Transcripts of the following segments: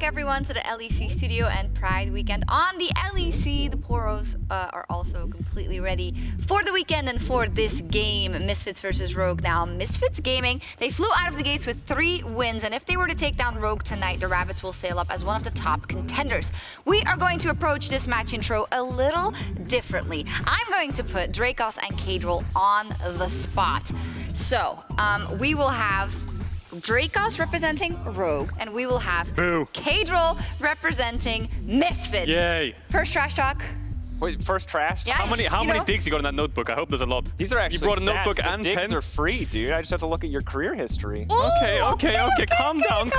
back, everyone, to the LEC studio and Pride weekend. On the LEC, the Poros are also completely ready for the weekend and for this game, Misfits versus Rogue. Now, Misfits Gaming, they flew out of the gates with 3 wins, and if they were to take down Rogue tonight, the Rabbits will sail up as one of the top contenders. We are going to approach this match intro a little differently. I'm going to put Drakos and Caedrel on the spot. So, we will have Drakos representing Rogue, and we will have Caedrel representing Misfits. Yay! First trash talk. Wait, first trash? Yeah, How many digs you got in that notebook? I hope there's a lot. These are actually you brought a stats. notebook The and digs pen. are free, dude. I just have to look at your career history. Ooh, Okay. Calm down.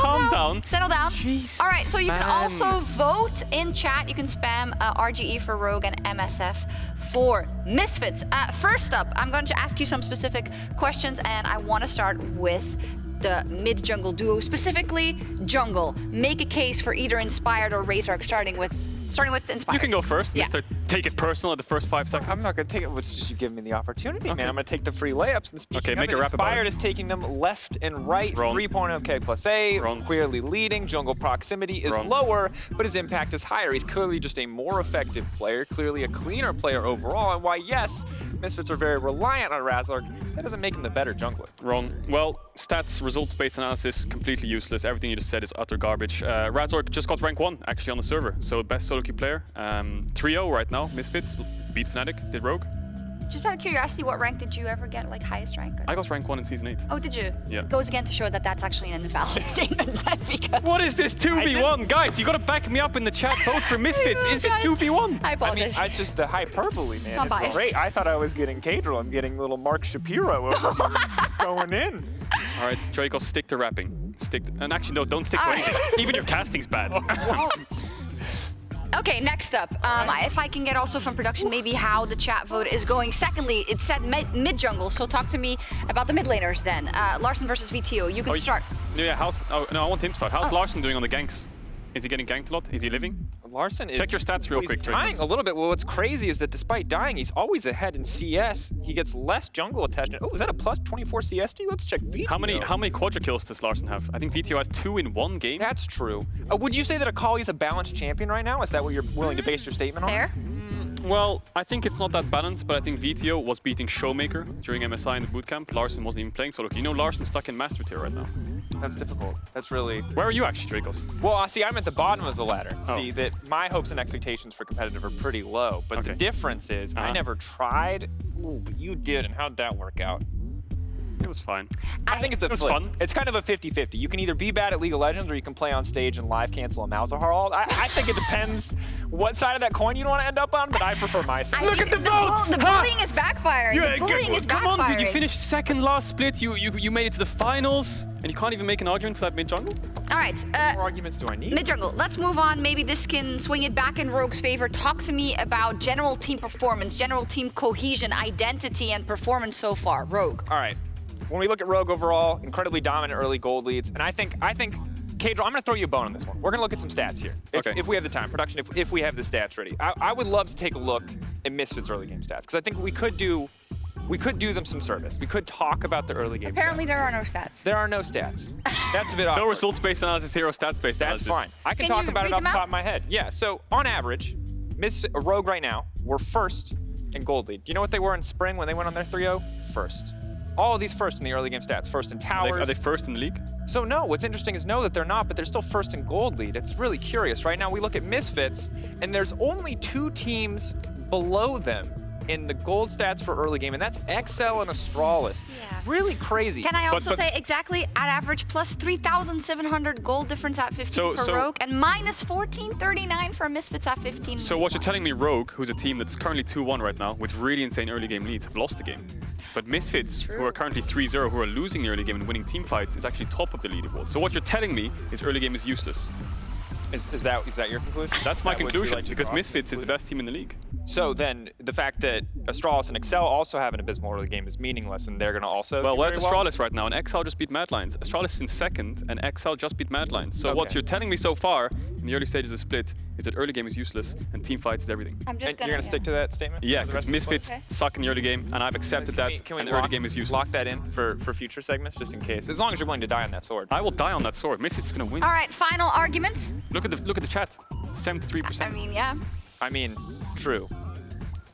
Settle down. Jeez, All right, so you can man. also vote in chat. You can spam RGE for Rogue and MSF for Misfits. First up, I'm going to ask you some specific questions, and I want to start with the mid-jungle duo, specifically jungle. Make a case for either Inspired or Razork, starting with Inspired. You can go first. Yeah. Mr. Take it personal at the first 5 seconds. I'm not going to take it. It's just you give me the opportunity, man. I'm going to take the free layups. And speaking Okay, make of a rap about Inspired it. is taking them left and right. Wrong. 3.0 K+A, Wrong. clearly leading. Jungle proximity is Wrong. lower, but his impact is higher. He's clearly just a more effective player, clearly a cleaner player overall. And why, yes, Misfits are very reliant on Razork, that doesn't make him the better jungler. Wrong. Well, stats, results-based analysis, completely useless. Everything you just said is utter garbage. Razork just got rank 1, actually, on the server. So best solo queue player. 3-0 right now, Misfits. Beat Fnatic, did Rogue. Just out of curiosity, what rank did you ever get, like highest rank? Or? I got rank 1 in Season 8. Oh, did you? Yeah. It goes again to show that that's actually an invalid statement. Because What is this 2v1? Guys, you gotta back me up in the chat. Vote for Misfits. Is this 2v1? I I mean, apologize. it's just the hyperbole, man. I'm It's biased. great. I thought I was getting Caedrel. I'm getting little Mark Shapiro over here. Just going in. All right, Drakos, stick to rapping. And actually, no, don't stick to All anything. Even your casting's bad. Okay, next up, if I can get also from production maybe how the chat vote is going. Secondly, it said mid-jungle, so talk to me about the mid laners then. Larssen versus Vetheo, you can start. Yeah, no, I want him to start. How's Larssen doing on the ganks? Is he getting ganked a lot? Is he living? Larssen is... Check your stats real quick, He's dying Drakos. a little bit. Well, what's crazy is that despite dying, he's always ahead in CS. He gets less jungle attachment. Oh, is that a plus 24 CST? Let's check Vetheo. How many quadra kills does Larssen have? I think Vetheo has 2 in 1 game. That's true. Would you say that Akali is a balanced champion right now? Is that what you're willing to base your statement on? There. Well, I think it's not that balanced, but I think Vetheo was beating Showmaker during MSI in the bootcamp. Larssen wasn't even playing, so look, you know Larssen's stuck in Master Tier right now. That's difficult. That's really... Where are you actually, Drakos? Well, see, I'm at the bottom of the ladder. Oh. See, that my hopes and expectations for competitive are pretty low. But the Okay. difference is I never tried. Ooh, but you did, and how'd that work out? It was fine. I think it's a was flip. fun. It's kind of a 50-50. You can either be bad at League of Legends or you can play on stage and live cancel a Malzahar ult. I think it depends what side of that coin you want to end up on, but I prefer my side. Look at the vote! The bullying is backfiring. The bullying is Come on, did you backfiring. finish second last split? You made it to the finals, and you can't even make an argument for that mid-jungle? All right, What more arguments do I need? mid-jungle. Let's move on. Maybe this can swing it back in Rogue's favor. Talk to me about general team performance, general team cohesion, identity, and performance so far. Rogue. All right. When we look at Rogue overall, incredibly dominant early gold leads, and I think Caedrel, I'm going to throw you a bone on this one. We're going to look at some stats here. If we have the time, production, if we have the stats ready. I would love to take a look at Misfits early game stats, because I think we could do them some service. We could talk about the early game Apparently stats. there are no stats. There are no stats. That's a bit awkward. No results-based analysis, hero stats-based That's analysis. fine. I can Can talk you about it read off the them top out? of my head. Yeah, so on average, Rogue right now, we're first in gold lead. Do you know what they were in spring when they went on their 3-0? First. All of these first in the early game stats. First in towers. Are they first in the league? So no, what's interesting is no, that they're not, but they're still first in gold lead. It's really curious. Right now we look at Misfits, and there's only 2 teams below them in the gold stats for early game, and that's XL and Astralis. Yeah. Really crazy. Can I also but- say exactly at average plus 3,700 gold difference at 15 for So- Rogue and minus 1439 for Misfits at 15. So what you're telling me, Rogue, who's a team that's currently 2-1 right now, with really insane early game leads, have lost the game. But Misfits, who are currently 3-0, who are losing the early game and winning team fights, is actually top of the leaderboard. So what you're telling me is early game is useless. Is that your conclusion? That's my Would you conclusion, like to because draw Misfits is the conclusion? best team in the league. So then, the fact that Astralis and Excel also have an abysmal early game is meaningless, and they're going to also. Well, do where's very well? Astralis right now? And Exile just beat Madlines. Astralis is in second, and Exile just beat Madlines. So Okay. what you're telling me so far in the early stages of Split is that early game is useless and team fights is everything. I'm just And you're going to stick to that statement? Yeah, for the because rest of the split? Misfits Okay. suck in the early game, and I've accepted that, Can we and lock, early game is useless. lock that in for future segments, just in case? As long as you're willing to die on that sword. I will die on that sword. Misfits is going to win. All right, final argument. Look at the chat. 73%. I mean, yeah. I mean, true.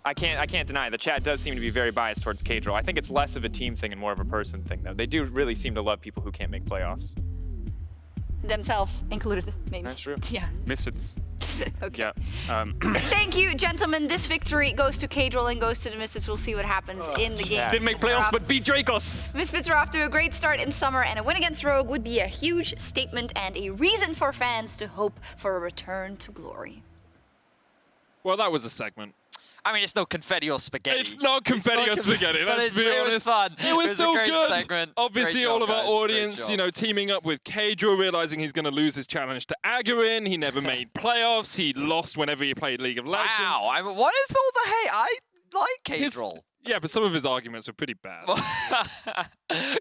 I can't deny it. The chat does seem to be very biased towards Caedrel. I think it's less of a team thing and more of a person thing, though. They do really seem to love people who can't make playoffs. Themselves included, maybe. That's true. Yeah. Misfits. Okay. Yeah. Thank you, gentlemen. This victory goes to Caedrel and goes to the Misfits. We'll see what happens in the game. Didn't make Misfits are playoffs, off- but beat Drakos. Misfits are off to a great start in summer, and a win against Rogue would be a huge statement and a reason for fans to hope for a return to glory. Well, that was a segment. I mean, it's no confetti or spaghetti. It's not confetti or spaghetti, but let's be it honest. was fun. It was a so great good. segment. Obviously, Great all job, of our guys. Great audience, job. you know, teaming up with Caedrel, realizing he's going to lose his challenge to Agarin. He never made playoffs. He lost whenever he played League of Legends. Wow. I mean, what is all the hate? I like His- Caedrel. Yeah, but some of his arguments were pretty bad.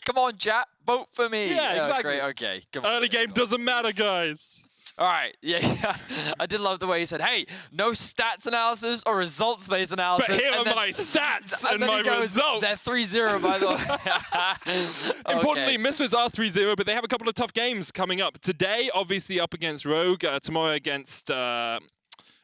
Come on, chat. Vote for me. Yeah, exactly. Great. Okay. Come on. Early game doesn't matter, guys. All right. Yeah. I did love the way he said, hey, no stats analysis or results-based analysis. But here and are then- my stats and then my he goes, results. They're 3-0, by the way. Importantly, Okay. Misfits are 3-0, but they have a couple of tough games coming up. Today, obviously, up against Rogue. Tomorrow against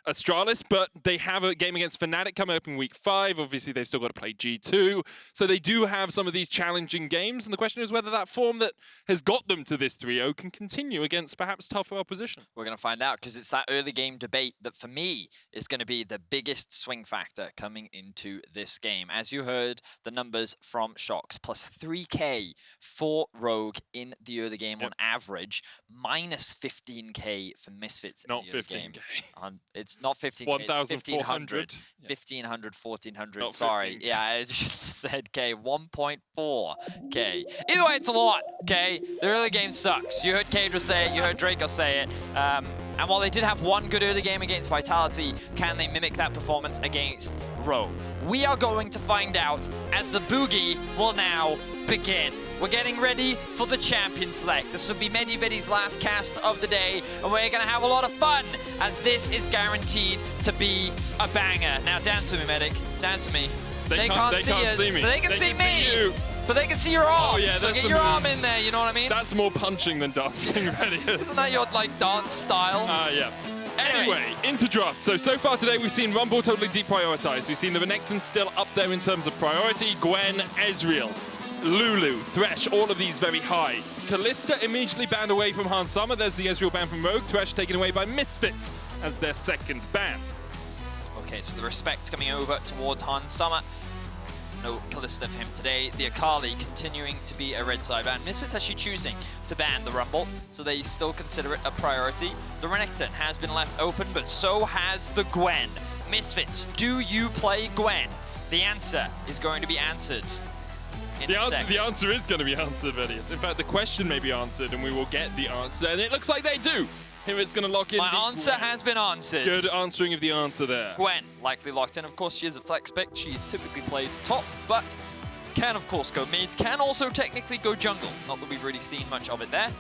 Astralis, but they have a game against Fnatic coming up in week 5. Obviously, they've still got to play G2. So they do have some of these challenging games, and the question is whether that form that has got them to this 3-0 can continue against perhaps tougher opposition. We're going to find out, because it's that early game debate that, for me, is going to be the biggest swing factor coming into this game. As you heard, the numbers from Sjokz, plus 3k for Rogue in the early game on average, minus 15k for Misfits in Not the early game. 15k. It's not 15k, it's 1,400. 1,500, 1,400, Not sorry. 15K. Yeah, I just said K, 1.4k. Either way, it's a lot, okay? The early game sucks. You heard Caedrel say it, you heard Drakos say it. And while they did have one good early game against Vitality, can they mimic that performance against Rogue? We are going to find out as the boogie will now begin. We're getting ready for the champion select. This will be Medi's last cast of the day, and we're gonna have a lot of fun, as this is guaranteed to be a banger. Now dance with me, Medic, dance with me. They can't see us, me. but they can see me. you. But they can see your arm, Oh, yeah, so that's get some your arm moves. in there, you know what I mean? That's more punching than dancing, Vedius. Isn't that your, like, dance style? Yeah. Anyway. Anyway, into draft. So far today, we've seen Rumble totally deprioritized. We've seen the Renekton still up there in terms of priority. Gwen, Ezreal, Lulu, Thresh, all of these very high. Kalista immediately banned away from Han Summer. There's the Ezreal ban from Rogue. Thresh taken away by Misfits as their second ban. Okay, so the respect coming over towards Han Summer. No Kalista for him today. The Akali continuing to be a red side ban. Misfits actually choosing to ban the Rumble, so they still consider it a priority. The Renekton has been left open, but so has the Gwen. Misfits, do you play Gwen? The answer is going to be answered in a second. The answer is going to be answered, Vedius. In fact, the question may be answered, and we will get the answer. And it looks like they do. Here it's going to lock in. My the answer Gwen. has been answered. Good answering of the answer there. Gwen, likely locked in. Of course, she is a flex pick. She's typically played top, but can, of course, go mid. Can also technically go jungle. Not that we've really seen much of it there,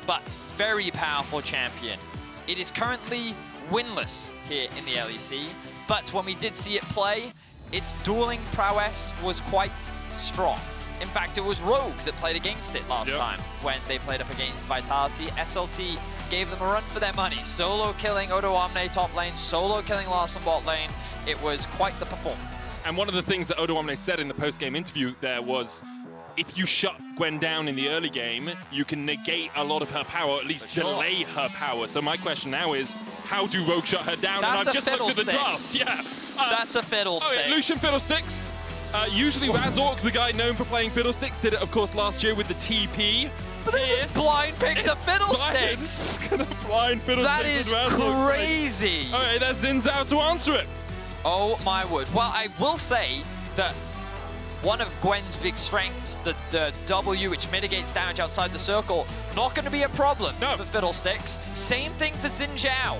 but very powerful champion. It is currently winless here in the LEC, but when we did see it play, its dueling prowess was quite strong. In fact, it was Rogue that played against it last time when they played up against Vitality. SLT gave them a run for their money. Solo killing Odoamne top lane, solo killing Larssen bot lane. It was quite the performance. And one of the things that Odoamne said in the post-game interview there was, if you shut Gwen down in the early game, you can negate a lot of her power, or at least delay her power. So my question now is, how do Rogue shut her down? That's and I've just looked at the draft. Fiddlesticks. Yeah. That's a Fiddlesticks. Okay, Lucian Fiddlesticks. Usually Razork, the guy known for playing Fiddlesticks, did it, of course, last year with the TP. But they just blind picked a Fiddlesticks. Just gonna blind Fiddlesticks. That is with Razork. crazy. Okay, there's Xin Zhao to answer it. Oh my word. Well, I will say that one of Gwen's big strengths, the W, which mitigates damage outside the circle, not going to be a problem for Fiddlesticks. Same thing for Zhao.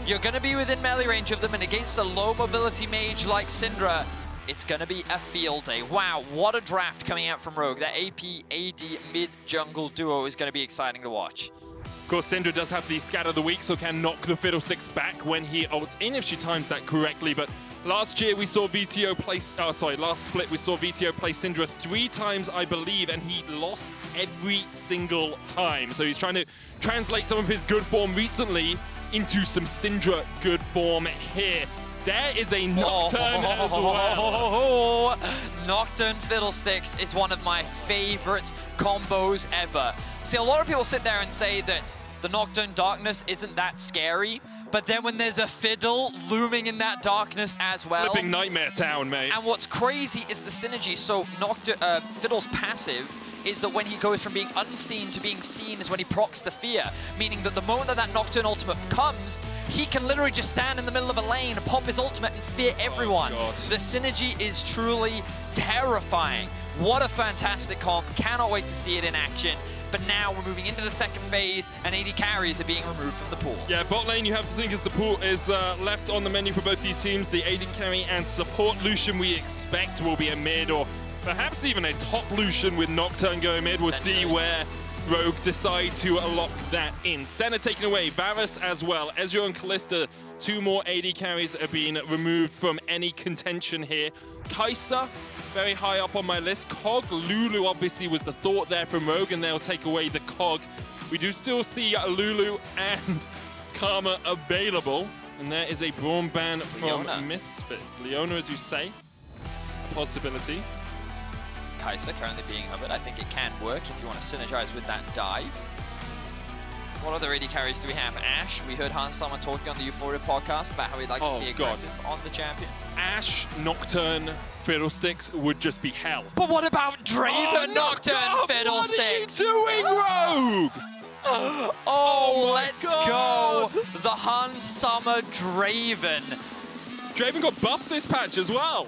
You're going to be within melee range of them, and against a low mobility mage like Syndra, it's going to be a field day. Wow, what a draft coming out from Rogue. That AP-AD mid-jungle duo is going to be exciting to watch. Of course, Syndra does have the Scatter of the Week, so can knock the Fiddlesticks back when he ults in, if she times that correctly. But last year we saw Vetheo play, last split we saw Vetheo play Syndra 3 times, I believe, and he lost every single time. So he's trying to translate some of his good form recently into some Syndra good form here. There is a Nocturne as well. Nocturne Fiddlesticks is one of my favorite combos ever. See, a lot of people sit there and say that the Nocturne darkness isn't that scary, but then when there's a Fiddle looming in that darkness as well. Flipping Nightmare Town, mate. And what's crazy is the synergy. So Fiddle's passive is that when he goes from being unseen to being seen is when he procs the fear, meaning that the moment that Nocturne ultimate comes, he can literally just stand in the middle of a lane, pop his ultimate, and fear everyone. The synergy is truly terrifying. What a fantastic comp. Cannot wait to see it in action. But now we're moving into the second phase, and AD carries are being removed from the pool. Yeah, bot lane, you have to think, as the pool is left on the menu for both these teams. The AD carry and support Lucian we expect will be a mid, or perhaps even a top Lucian with Nocturne going mid. We'll see where Rogue decide to lock that in. Senna taken away, Varus as well. Ezreal and Kai'Sa, 2 more AD carries that have been removed from any contention here. Kai'Sa, very high up on my list. Cog, Lulu obviously was the thought there from Rogue, and they'll take away the Cog. We do still see Lulu and Karma available, and there is a Braum ban from Misfits. Leona, as you say, a possibility. Kai'Sa currently being hovered. I think it can work if you want to synergize with that dive. What other AD carries do we have? Ashe, we heard Hans Sommer talking on the Euphoria podcast about how he likes to be aggressive on the champion. Ashe, Nocturne, Fiddlesticks would just be hell. But what about Draven, Nocturne, Fiddlesticks? What are you doing, Rogue? Oh, let's go. The Hans Sommer Draven. Draven got buffed this patch as well.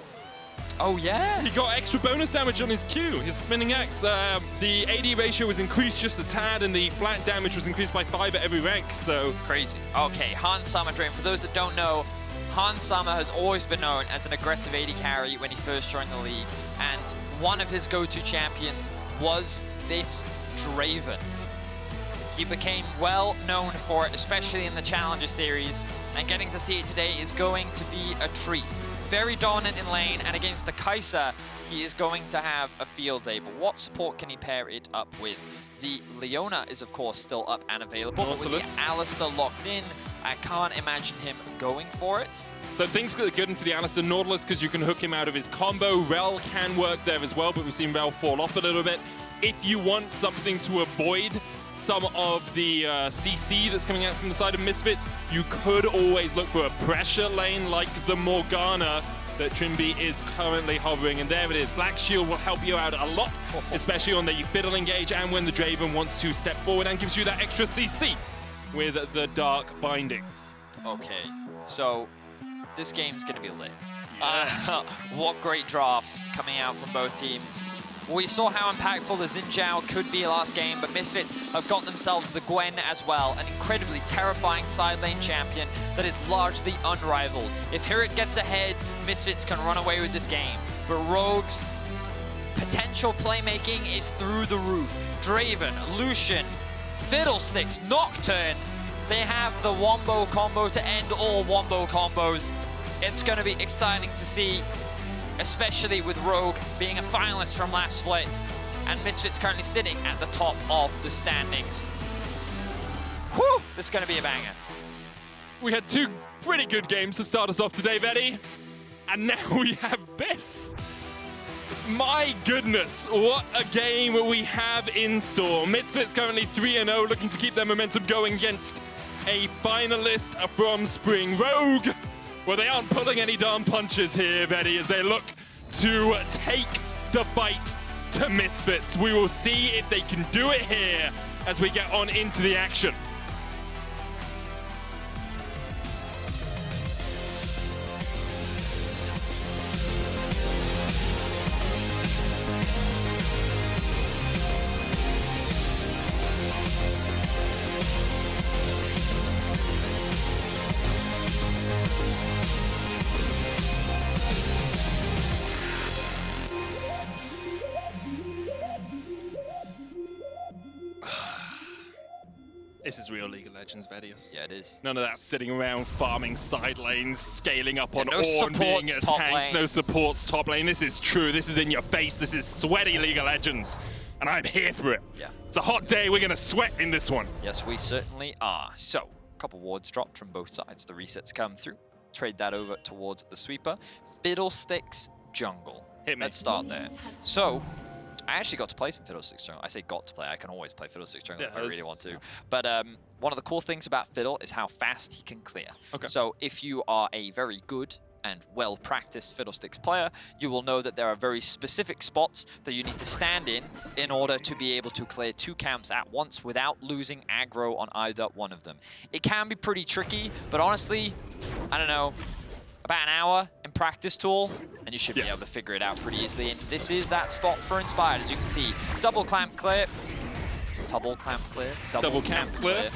Oh, yeah. He got extra bonus damage on his Q, his spinning X. The AD ratio was increased just a tad, and the flat damage was increased by 5 at every rank, so... Crazy. Okay, Hans Sommer Draven. For those that don't know, Hans Sommer has always been known as an aggressive AD carry when he first joined the league, and one of his go-to champions was this Draven. He became well known for it, especially in the Challenger Series, and getting to see it today is going to be a treat. Very dominant in lane, and against the Kai'Sa, he is going to have a field day. But what support can he pair it up with? The Leona is, of course, still up and available, but with the Alistar locked in, I can't imagine him going for it. So things get good into the Alistar Nautilus because you can hook him out of his combo. Rel can work there as well, but we've seen Rel fall off a little bit. If you want something to avoid some of the CC that's coming out from the side of Misfits, you could always look for a pressure lane like the Morgana that Trymbi is currently hovering, and there it is. Black Shield will help you out a lot, especially on the Fiddle engage and when the Draven wants to step forward and gives you that extra CC with the Dark Binding. Okay, so this game's gonna be lit. Yeah. What great drafts coming out from both teams. We saw how impactful the Zhao could be last game, but Misfits have got themselves the Gwen as well, an incredibly terrifying side lane champion that is largely unrivaled. If HiRit gets ahead, Misfits can run away with this game, but Rogue's potential playmaking is through the roof. Draven, Lucian, Fiddlesticks, Nocturne, they have the Wombo combo to end all Wombo combos. It's going to be exciting to see, especially with Rogue being a finalist from last split, and Misfits currently sitting at the top of the standings. Whew! This is going to be a banger. We had 2 pretty good games to start us off today, Vedi, and now we have this. My goodness, what a game we have in store. Misfits currently 3-0, looking to keep their momentum going against a finalist from Spring. Rogue, well, they aren't pulling any darn punches here, Vedi, as they look to take the fight to Misfits. We will see if they can do it here as we get on into the action. This is real League of Legends, Vedius. Yeah, it is. None of that sitting around farming side lanes, scaling up on no Ornn, being a supports top tank, lane. no supports top lane. This is true. This is in your face. This is sweaty League of Legends. And I'm here for it. Yeah. It's a hot day. We're going to sweat in this one. Yes, we certainly are. So, a couple wards dropped from both sides. The resets come through. Trade that over towards the sweeper. Fiddlesticks jungle. Hit me. Let's start there. So, I actually got to play some Fiddlesticks jungle. I say got to play. I can always play Fiddlesticks jungle if I really want to. But one of the cool things about Fiddle is how fast he can clear. Okay. So if you are a very good and well-practiced Fiddlesticks player, you will know that there are very specific spots that you need to stand in order to be able to clear 2 camps at once without losing aggro on either one of them. It can be pretty tricky, but honestly, I don't know, about an hour in practice tool, and you should be able to figure it out pretty easily. And this is that spot for Inspired, as you can see. Double clamp clear. Double clamp clear. Double clamp clear.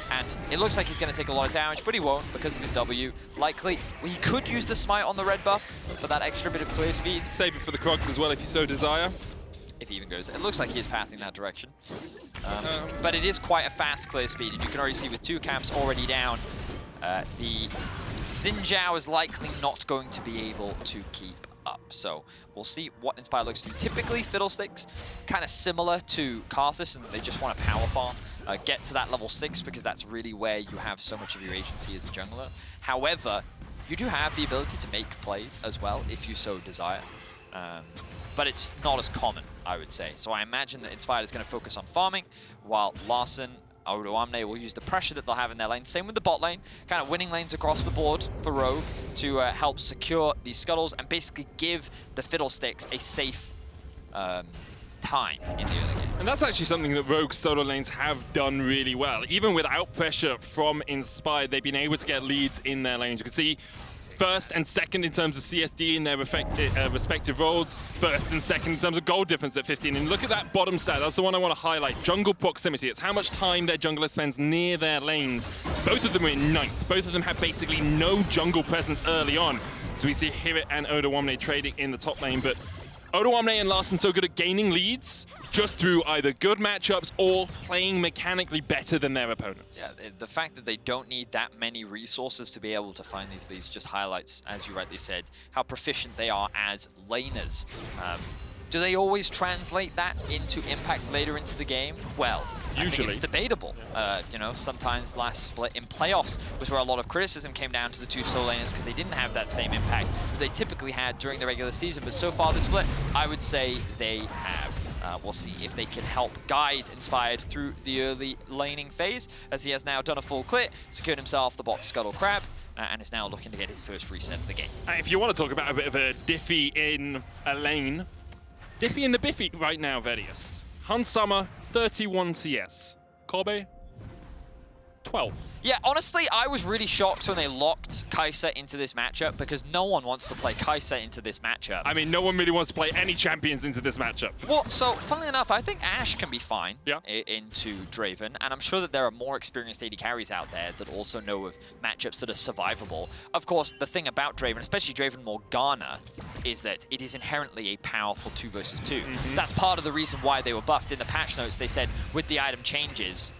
And it looks like he's going to take a lot of damage, but he won't because of his W. Likely, he could use the smite on the red buff for that extra bit of clear speed. Save it for the Krogs as well if you so desire. If he even goes. It looks like he is pathing that direction. But it is quite a fast clear speed, and you can already see with 2 camps already down, the Zhao is likely not going to be able to keep up. So we'll see what Inspire looks to do. Typically, Fiddlesticks, kind of similar to Karthus, and they just want to power farm, get to that level 6, because that's really where you have so much of your agency as a jungler. However, you do have the ability to make plays as well, if you so desire. But it's not as common, I would say. So I imagine that Inspired is going to focus on farming, while Larssen, Odoamne will use the pressure that they'll have in their lane. Same with the bot lane, kind of winning lanes across the board for Rogue to help secure these scuttles and basically give the Fiddlesticks a safe time in the early game. And that's actually something that Rogue solo lanes have done really well. Even without pressure from Inspired, they've been able to get leads in their lanes. You can see first and second in terms of CSD in their respective roles, first and second in terms of gold difference at 15. And look at that bottom stat, that's the one I want to highlight. Jungle proximity, it's how much time their jungler spends near their lanes. Both of them are in 9th. Both of them have basically no jungle presence early on. So we see HiRit and Odoamne trading in the top lane, but Odoamne and Larssen so good at gaining leads just through either good matchups or playing mechanically better than their opponents. Yeah, the fact that they don't need that many resources to be able to find these leads just highlights, as you rightly said, how proficient they are as laners. Do they always translate that into impact later into the game? Well, usually. I think it's debatable. You know, sometimes last split in playoffs was where a lot of criticism came down to the 2 solo laners because they didn't have that same impact that they typically had during the regular season. But so far this split, I would say they have. We'll see if they can help guide Inspired through the early laning phase, as he has now done a full clear, secured himself the bot Scuttle Crab, and is now looking to get his first reset of the game. If you want to talk about a bit of a diffie in a lane, diffie in the biffy right now, Vedius. Summer, 31 CS. Kobbe, 12. Yeah, honestly, I was really shocked when they locked Kai'Sa into this matchup because no one wants to play Kai'Sa into this matchup. I mean, no one really wants to play any champions into this matchup. Well, so, funnily enough, I think Ashe can be fine yeah. into Draven, and I'm sure that there are more experienced AD carries out there that also know of matchups that are survivable. Of course, the thing about Draven, especially Draven Morgana, is that it is inherently a powerful 2 versus 2. That's part of the reason why they were buffed. In the patch notes, they said with the item changes,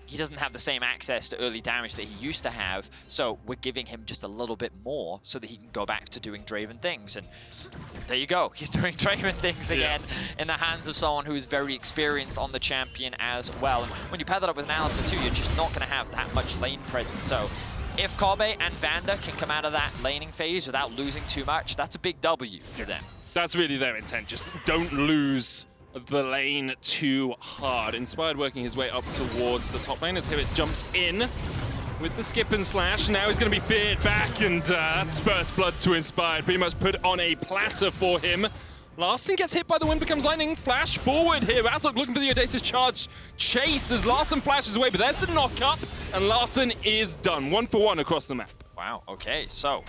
he doesn't have the same access to early damage that he used to have, so we're giving him just a little bit more so that he can go back to doing Draven things. And there you go, he's doing Draven things again in the hands of someone who is very experienced on the champion as well. And when you pair that up with an Alistar too, you're just not going to have that much lane presence. So if Kobbe and VandeR can come out of that laning phase without losing too much, that's a big W for them. That's really their intent, just don't lose the lane too hard. Inspired working his way up towards the top lane as HiRit jumps in with the skip and slash. Now he's going to be feared back, and that's first blood to Inspired. Pretty much put on a platter for him. Larssen gets hit by the wind, becomes lightning. Flash forward here. Razork looking for the audacious charge chase as Larssen flashes away, but there's the knock up, and Larssen is done. 1 for 1 across the map. Wow, okay, so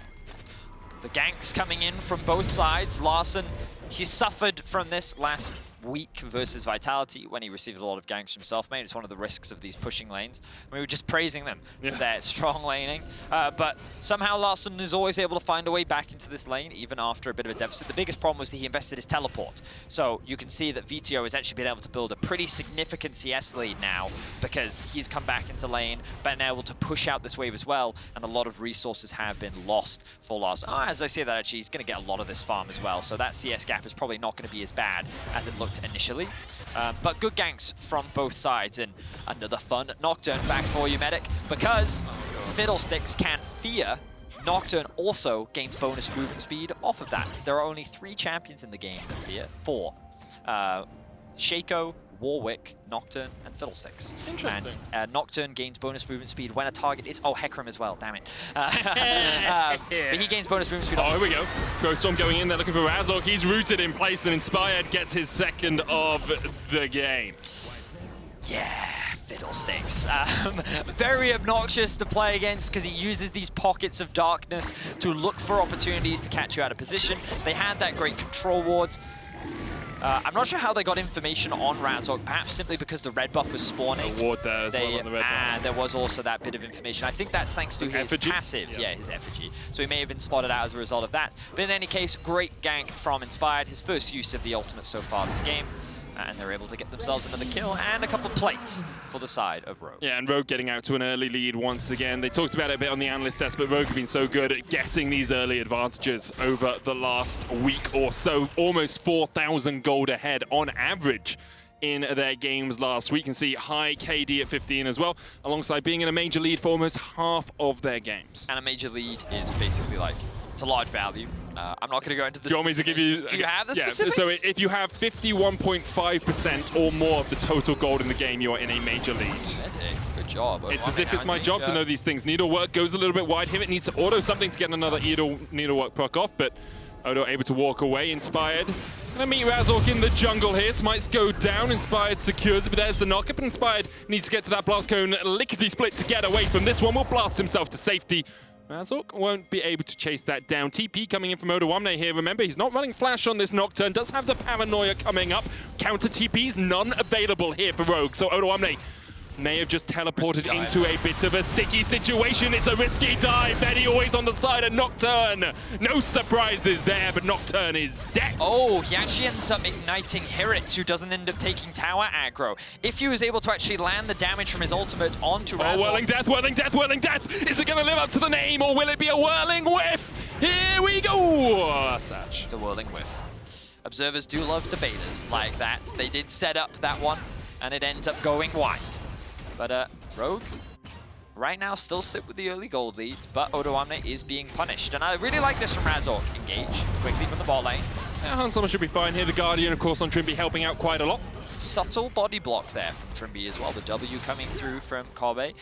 the ganks coming in from both sides. Larssen, he suffered from this last week versus Vitality when he received a lot of ganks from self-made. It's one of the risks of these pushing lanes. We were just praising them for their strong laning. But somehow Larssen is always able to find a way back into this lane, even after a bit of a deficit. The biggest problem was that he invested his teleport. So you can see that Vetheo has actually been able to build a pretty significant CS lead now because he's come back into lane, been able to push out this wave as well, and a lot of resources have been lost for Larssen. As I say that, actually, he's going to get a lot of this farm as well. So that CS gap is probably not going to be as bad as it looked initially. But good ganks from both sides, and another fun Nocturne back for you, Medic, because Fiddlesticks can fear. Nocturne also gains bonus movement speed off of that. There are only 3 champions in the game that fear. 4. Shaco, Warwick, Nocturne, and Fiddlesticks. Interesting. And Nocturne gains bonus movement speed when a target is... Oh, Hecarim as well, damn it. But he gains bonus movement speed. Oh, here we go. Growstorm going in there looking for Razork. He's rooted in place, and Inspired gets his second of the game. Yeah, Fiddlesticks. Very obnoxious to play against because he uses these pockets of darkness to look for opportunities to catch you out of position. They had that great control ward. I'm not sure how they got information on Razork, perhaps simply because the red buff was spawning. A ward there as well on the red buff. There was also that bit of information. I think that's thanks to his effigy? passive. Yeah, his effigy. So he may have been spotted out as a result of that. But in any case, great gank from Inspired. His first use of the ultimate so far this game. And they're able to get themselves another kill and a couple of plates for the side of Rogue. Yeah, and Rogue getting out to an early lead once again. They talked about it a bit on the analyst test, but Rogue have been so good at getting these early advantages over the last week or so. Almost 4,000 gold ahead on average in their games last week. You can see high KD at 15 as well, alongside being in a major lead for almost half of their games. And a major lead is basically like, it's a large value. I'm not going to go into the Do you want me to give you... Do you have the specifics? So if you have 51.5% or more of the total gold in the game, you are in a major lead. Good job. It's as if it's my job to know these things. Needlework goes a little bit wide. HiRit needs to auto something to get another needlework proc off, but Odo able to walk away. Inspired. Gonna meet Razork in the jungle here. Smites go down. Inspired secures it, but there's the knock-up. Inspired needs to get to that blast cone. Lickety split to get away from this one. Will blast himself to safety. Razork won't be able to chase that down. TP coming in from Odoamne here. Remember, he's not running flash on this Nocturne. Does have the paranoia coming up. Counter TPs, none available here for Rogue. So Odoamne may have just teleported into a bit of a sticky situation. It's a risky dive. Betty always on the side of Nocturne. No surprises there, but Nocturne is dead. Oh, he actually ends up igniting HiRit, who doesn't end up taking tower aggro. If he was able to actually land the damage from his ultimate onto Razork... Oh, whirling death, whirling death, whirling death! Is it going to live up to the name, or will it be a whirling whiff? Here we go! Satch. The whirling whiff. Observers do love debaters like that. They did set up that one, and it ends up going wide. But Rogue, right now, still sit with the early gold leads, but Odoamne is being punished. And I really like this from Razork. Engage quickly from the bot lane. Yeah, Hansama should be fine here. The Guardian, of course, on Trymbi helping out quite a lot. Subtle body block there from Trymbi as well. The W coming through from Kobbe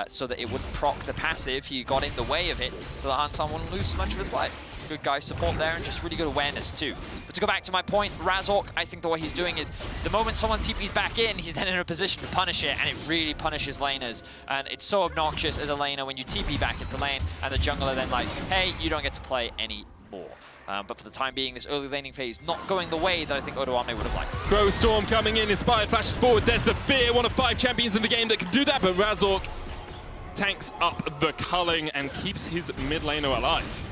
so that it wouldn't proc the passive. He got in the way of it so that Hansama wouldn't lose much of his life. Good guy support there and just really good awareness too. But to go back to my point, Razork, I think the way he's doing is the moment someone TPs back in, he's then in a position to punish it, and it really punishes laners. And it's so obnoxious as a laner when you TP back into lane and the jungler then like, hey, you don't get to play anymore. But for the time being, this early laning phase not going the way that I think Odoamne would have liked. Growstorm coming in, Inspired flashes forward. There's the Fear, one of 5 champions in the game that can do that, but Razork tanks up the culling and keeps his mid laner alive.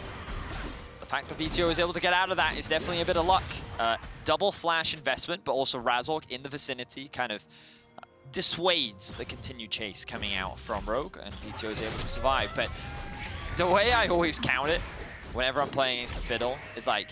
The fact that Vetheo is able to get out of that is definitely a bit of luck. Double flash investment, but also Razork in the vicinity kind of dissuades the continued chase coming out from Rogue, and Vetheo is able to survive. But the way I always count it, whenever I'm playing against the Fiddle, is like,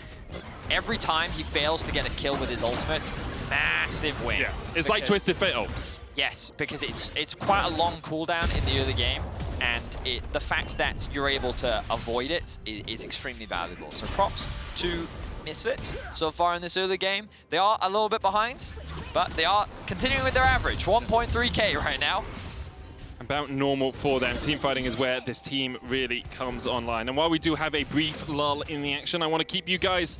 every time he fails to get a kill with his ultimate, massive win. Yeah, it's like Twisted Fate ults. Yes, because it's quite a long cooldown in the early game, and the fact that you're able to avoid it is extremely valuable. So props to Misfits so far in this early game. They are a little bit behind, but they are continuing with their average, 1.3k right now. About normal for them. Teamfighting is where this team really comes online. And while we do have a brief lull in the action, I want to keep you guys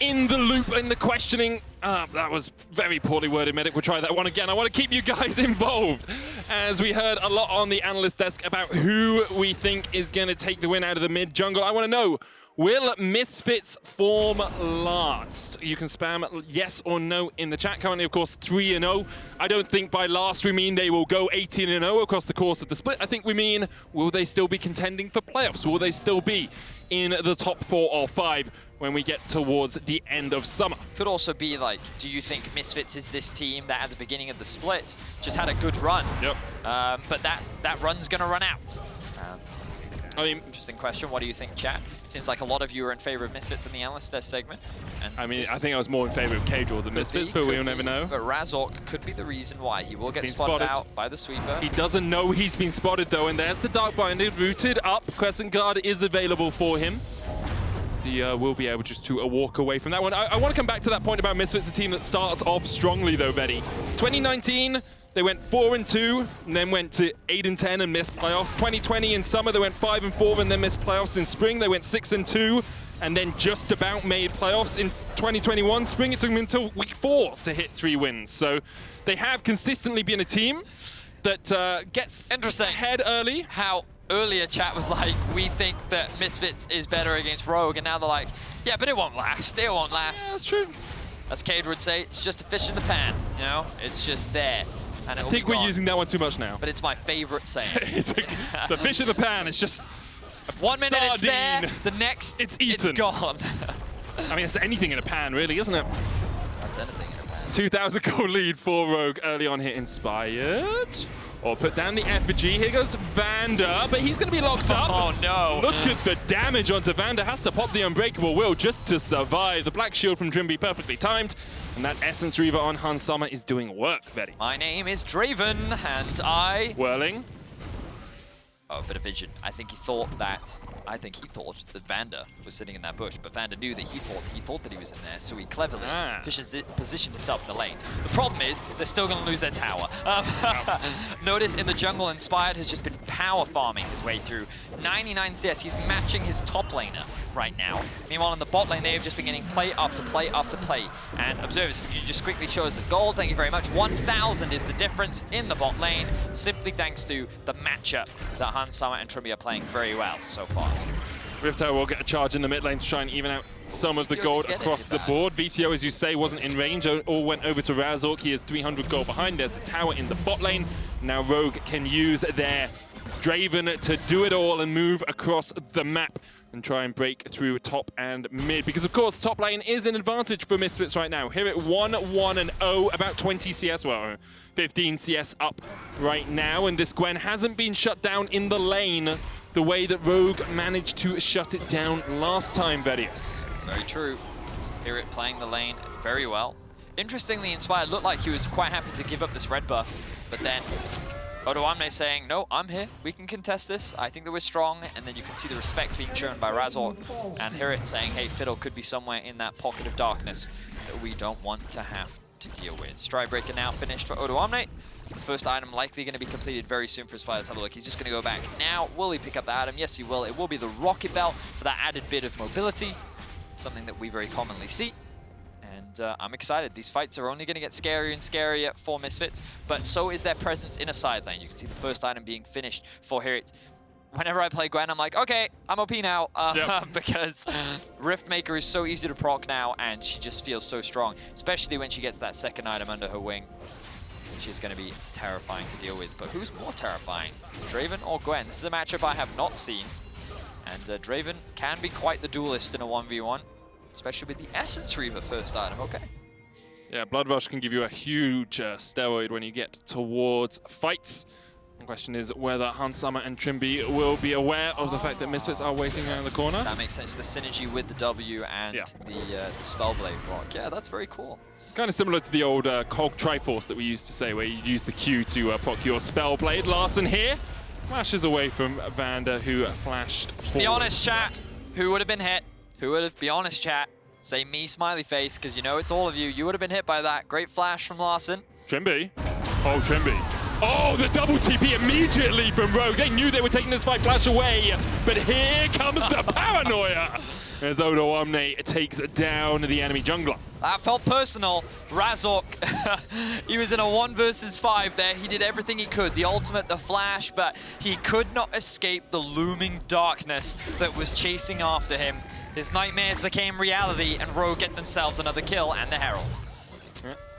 in the loop, in the questioning. That was very poorly worded, Medic. We'll try that one again. I want to keep you guys involved, as we heard a lot on the analyst desk about who we think is going to take the win out of the mid jungle. I want to know, Will Misfits form last? You can spam yes or no in the chat. Currently, of course, 3-0. I don't think by last we mean they will go 18-0 across the course of the split. I think we mean, will they still be contending for playoffs? Will they still be in the top 4 or 5 when we get towards the end of summer? Could also be like, do you think Misfits is this team that at the beginning of the splits just had a good run? Yep. But that run's going to run out. I mean, interesting question. What do you think, chat? Seems like a lot of you are in favor of Misfits in the Analyst segment. And I mean, I think I was more in favor of Caedrel than Misfits, but we'll never know. But Razork could be the reason why. He will get spotted out by the sweeper. He doesn't know he's been spotted, though, and there's the Darkbinder rooted up. Crescent Guard is available for him. He will be able just to walk away from that one. I want to come back to that point about Misfits, a team that starts off strongly, though, Vedi. 2019, they went 4-2, and then went to 8-10 and missed playoffs. 2020 in summer, they went 5-4 and then missed playoffs. In spring, they went 6-2 and then just about made playoffs. In 2021 spring, it took them until week 4 to hit 3 wins. So they have consistently been a team that gets ahead early. How earlier chat was like, we think that Misfits is better against Rogue, and now they're like, yeah, but it won't last. It won't last. Yeah, that's true. As Caedrel would say, it's just a fish in the pan, you know? It's just there. And I think we're using that one too much now. But it's my favorite saying. It's a fish in the pan. It's just 1 minute sardine. it's there, the next it's eaten. It's gone. I mean, it's anything in a pan, really, isn't it? That's anything in a pan. 2,000 goal lead for Rogue early on here. Inspired. Or put down the effigy. Here goes VandeR, but he's going to be locked up. Oh, no. Look at the damage onto VandeR. Has to pop the Unbreakable Will just to survive. The Black Shield from Trymbi perfectly timed. And that Essence Reaver on Hansama is doing work, Vedi. My name is Draven, and I... Whirling. Oh, a bit of vision. I think he thought that that VandeR was sitting in that bush, but VandeR knew that he thought that he was in there, so he cleverly positioned himself in the lane. The problem is they're still going to lose their tower. Notice in the jungle, Inspired has just been power farming his way through. 99 CS, he's matching his top laner right now. Meanwhile, in the bot lane, they have just been getting play after play after play. And observers, if you just quickly show us the gold, thank you very much. 1,000 is the difference in the bot lane, simply thanks to the matchup that Hansama and Trymbi are playing very well so far. Vetheo will get a charge in the mid lane to try and even out some of the gold across the board. Vetheo, as you say, wasn't in range. All went over to Razork. He is 300 gold behind. There's the tower in the bot lane. Now Rogue can use their Draven to do it all and move across the map and try and break through top and mid. Because, of course, top lane is an advantage for Misfits right now. Here at 1-1-0, about 20 CS, well, 15 CS up right now. And this Gwen hasn't been shut down in the lane the way that Rogue managed to shut it down last time, Vedius. It's very true. HiRit playing the lane very well. Interestingly, Inspired looked like he was quite happy to give up this red buff, but then Odoamne saying, no, I'm here, we can contest this, I think that we're strong, and then you can see the respect being shown by Razork, and HiRit saying, hey, Fiddle could be somewhere in that pocket of darkness that we don't want to have to deal with. Stride Breaker now finished for Odoamne. The first item likely going to be completed very soon for his fight. Let's have a look. He's just going to go back now. Will he pick up the item? Yes, he will. It will be the Rocket Belt for that added bit of mobility, something that we very commonly see. And I'm excited. These fights are only going to get scarier and scarier for Misfits, but so is their presence in a side lane. You can see the first item being finished for HiRit. Whenever I play Gwen, I'm like, okay, I'm OP now, because Riftmaker is so easy to proc now, and she just feels so strong, especially when she gets that second item under her wing. She's going to be terrifying to deal with. But who's more terrifying, Draven or Gwen? This is a matchup I have not seen. And Draven can be quite the duelist in a 1v1, especially with the Essence Reaver first item. Okay. Yeah, Blood Rush can give you a huge steroid when you get towards fights. The question is whether Hansama and Trymbi will be aware of the fact that Misfits are waiting around the corner. That makes sense. The synergy with the W and the Spellblade block. Yeah, that's very cool. It's kind of similar to the old Cog Triforce that we used to say, where you use the Q to proc your Spellblade. Larssen here flashes away from VandeR, who flashed forward. Be honest, chat. Who would have been hit? Who would have? Be honest, chat. Say me, smiley face, because you know it's all of you. You would have been hit by that. Great flash from Larssen. Trymbi. Oh, Trymbi. Oh, the double TP immediately from Rogue. They knew they were taking this fight flash away, but here comes the paranoia as Odoamne takes down the enemy jungler. That felt personal. Razork, he was in a 1 versus 5 there. He did everything he could, the ultimate, the flash, but he could not escape the looming darkness that was chasing after him. His nightmares became reality, and Rogue get themselves another kill and the Herald.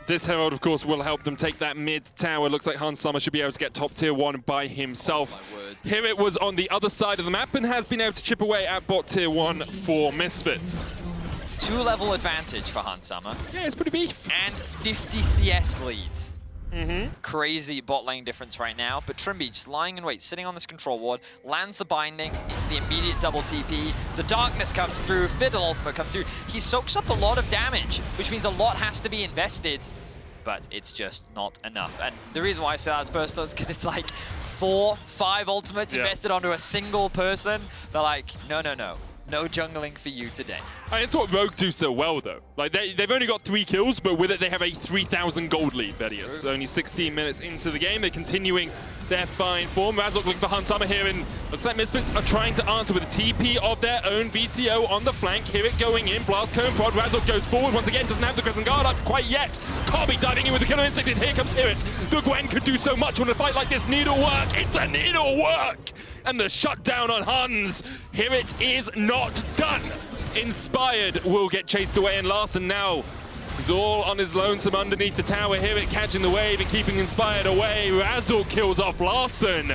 This Herald, of course, will help them take that mid tower. Looks like Hans Summer should be able to get top tier 1 by himself. HiRit was on the other side of the map and has been able to chip away at bot tier 1 for Misfits. 2-level advantage for Hans Summer. Yeah, it's pretty beef. And 50 CS leads. Crazy bot lane difference right now, but Trymbi just lying in wait, sitting on this control ward, lands the binding into the immediate double TP. The darkness comes through, Fiddle ultimate comes through. He soaks up a lot of damage, which means a lot has to be invested, but it's just not enough. And the reason why I say that as personal is because it's like 4, 5 ultimates invested onto a single person. They're like, no, no, no. No jungling for you today. I mean, it's what Rogue do so well, though. Like, they've only got 3 kills, but with it, they have a 3,000 gold lead, Vedius. Only 16 minutes into the game. They're continuing their fine form. Razork looking for Hans Summer here, and looks like Misfits are trying to answer with a TP of their own. Vetheo on the flank. HiRit going in. Blast Cone Prod. Razork goes forward once again. Doesn't have the Crescent Guard up quite yet. Kobbe diving in with the Killer Instinct, and here comes HiRit. The Gwen could do so much when a fight like this. Needlework. It's a needlework! And the shutdown on Hans. HiRit is not done. Inspired will get chased away, and Larssen now is all on his lonesome underneath the tower. HiRit catching the wave and keeping Inspired away. Razork kills off Larssen.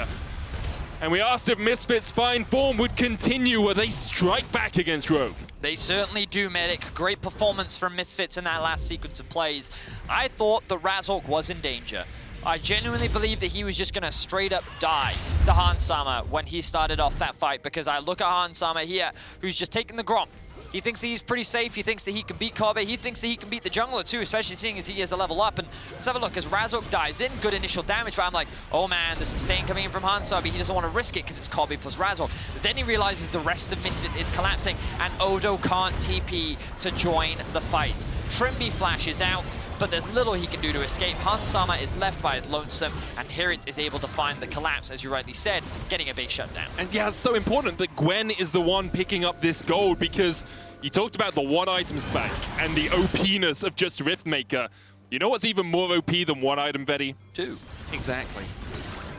And we asked if Misfits' fine form would continue. Will they strike back against Rogue? They certainly do, Medic. Great performance from Misfits in that last sequence of plays. I thought that Razork was in danger. I genuinely believe that he was just going to straight up die to Hans Summer when he started off that fight, because I look at Hans Summer here, who's just taking the Grom. He thinks that he's pretty safe. He thinks that he can beat Kobbe. He thinks that he can beat the jungler too, especially seeing as he has a level up. And let's have a look as Razork dives in. Good initial damage, but I'm like, oh man, the sustain coming in from Hans Summer. He doesn't want to risk it because it's Kobbe plus Razork. But then he realizes the rest of Misfits is collapsing, and Odo can't TP to join the fight. Trymbi flashes out, but there's little he can do to escape. Hans Summer is left by his lonesome, and HiRit is able to find the collapse, as you rightly said, getting a big shutdown. And yeah, it's so important that Gwen is the one picking up this gold, because you talked about the one item spike and the OP-ness of just Riftmaker. You know what's even more OP than one item, Vedi? 2. Exactly.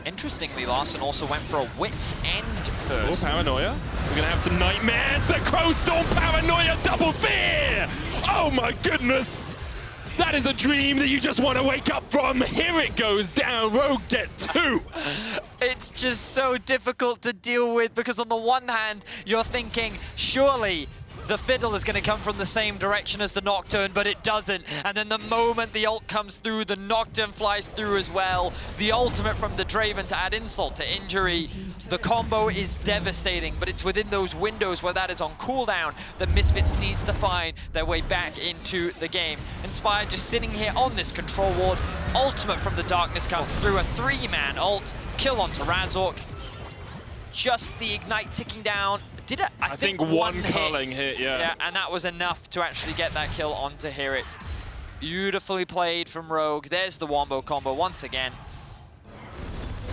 Interestingly, Larssen also went for a Wit's End first. Oh, Paranoia. We're going to have some nightmares. The Crow Storm Paranoia Double Fear! Oh my goodness! That is a dream that you just want to wake up from. Here it goes down. Rogue get 2. It's just so difficult to deal with, because on the one hand, you're thinking, surely the Fiddle is going to come from the same direction as the Nocturne, but it doesn't. And then the moment the ult comes through, the Nocturne flies through as well. The ultimate from the Draven to add insult to injury. The combo is devastating, but it's within those windows where that is on cooldown that Misfits needs to find their way back into the game. Inspired just sitting here on this control ward. Ultimate from the darkness comes through, a 3-man ult. Kill onto Razork. Just the Ignite ticking down. Did it? I think one culling hit, yeah. Yeah, and that was enough to actually get that kill onto HiRit. Beautifully played from Rogue. There's the Wombo combo once again.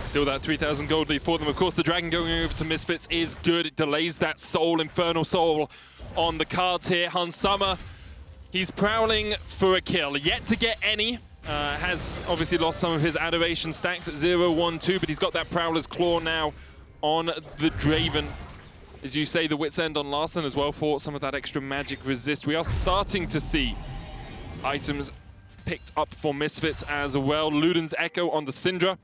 Still that 3,000 gold lead for them. Of course, the Dragon going over to Misfits is good. It delays that Soul, Infernal Soul on the cards here. Hans Summer, he's prowling for a kill. Yet to get any. Has obviously lost some of his Adoration stacks at 0, 1, 2, but he's got that Prowler's Claw now on the Draven. As you say, the Wit's End on Larssen as well for some of that extra magic resist. We are starting to see items picked up for Misfits as well. Luden's Echo on the Syndra.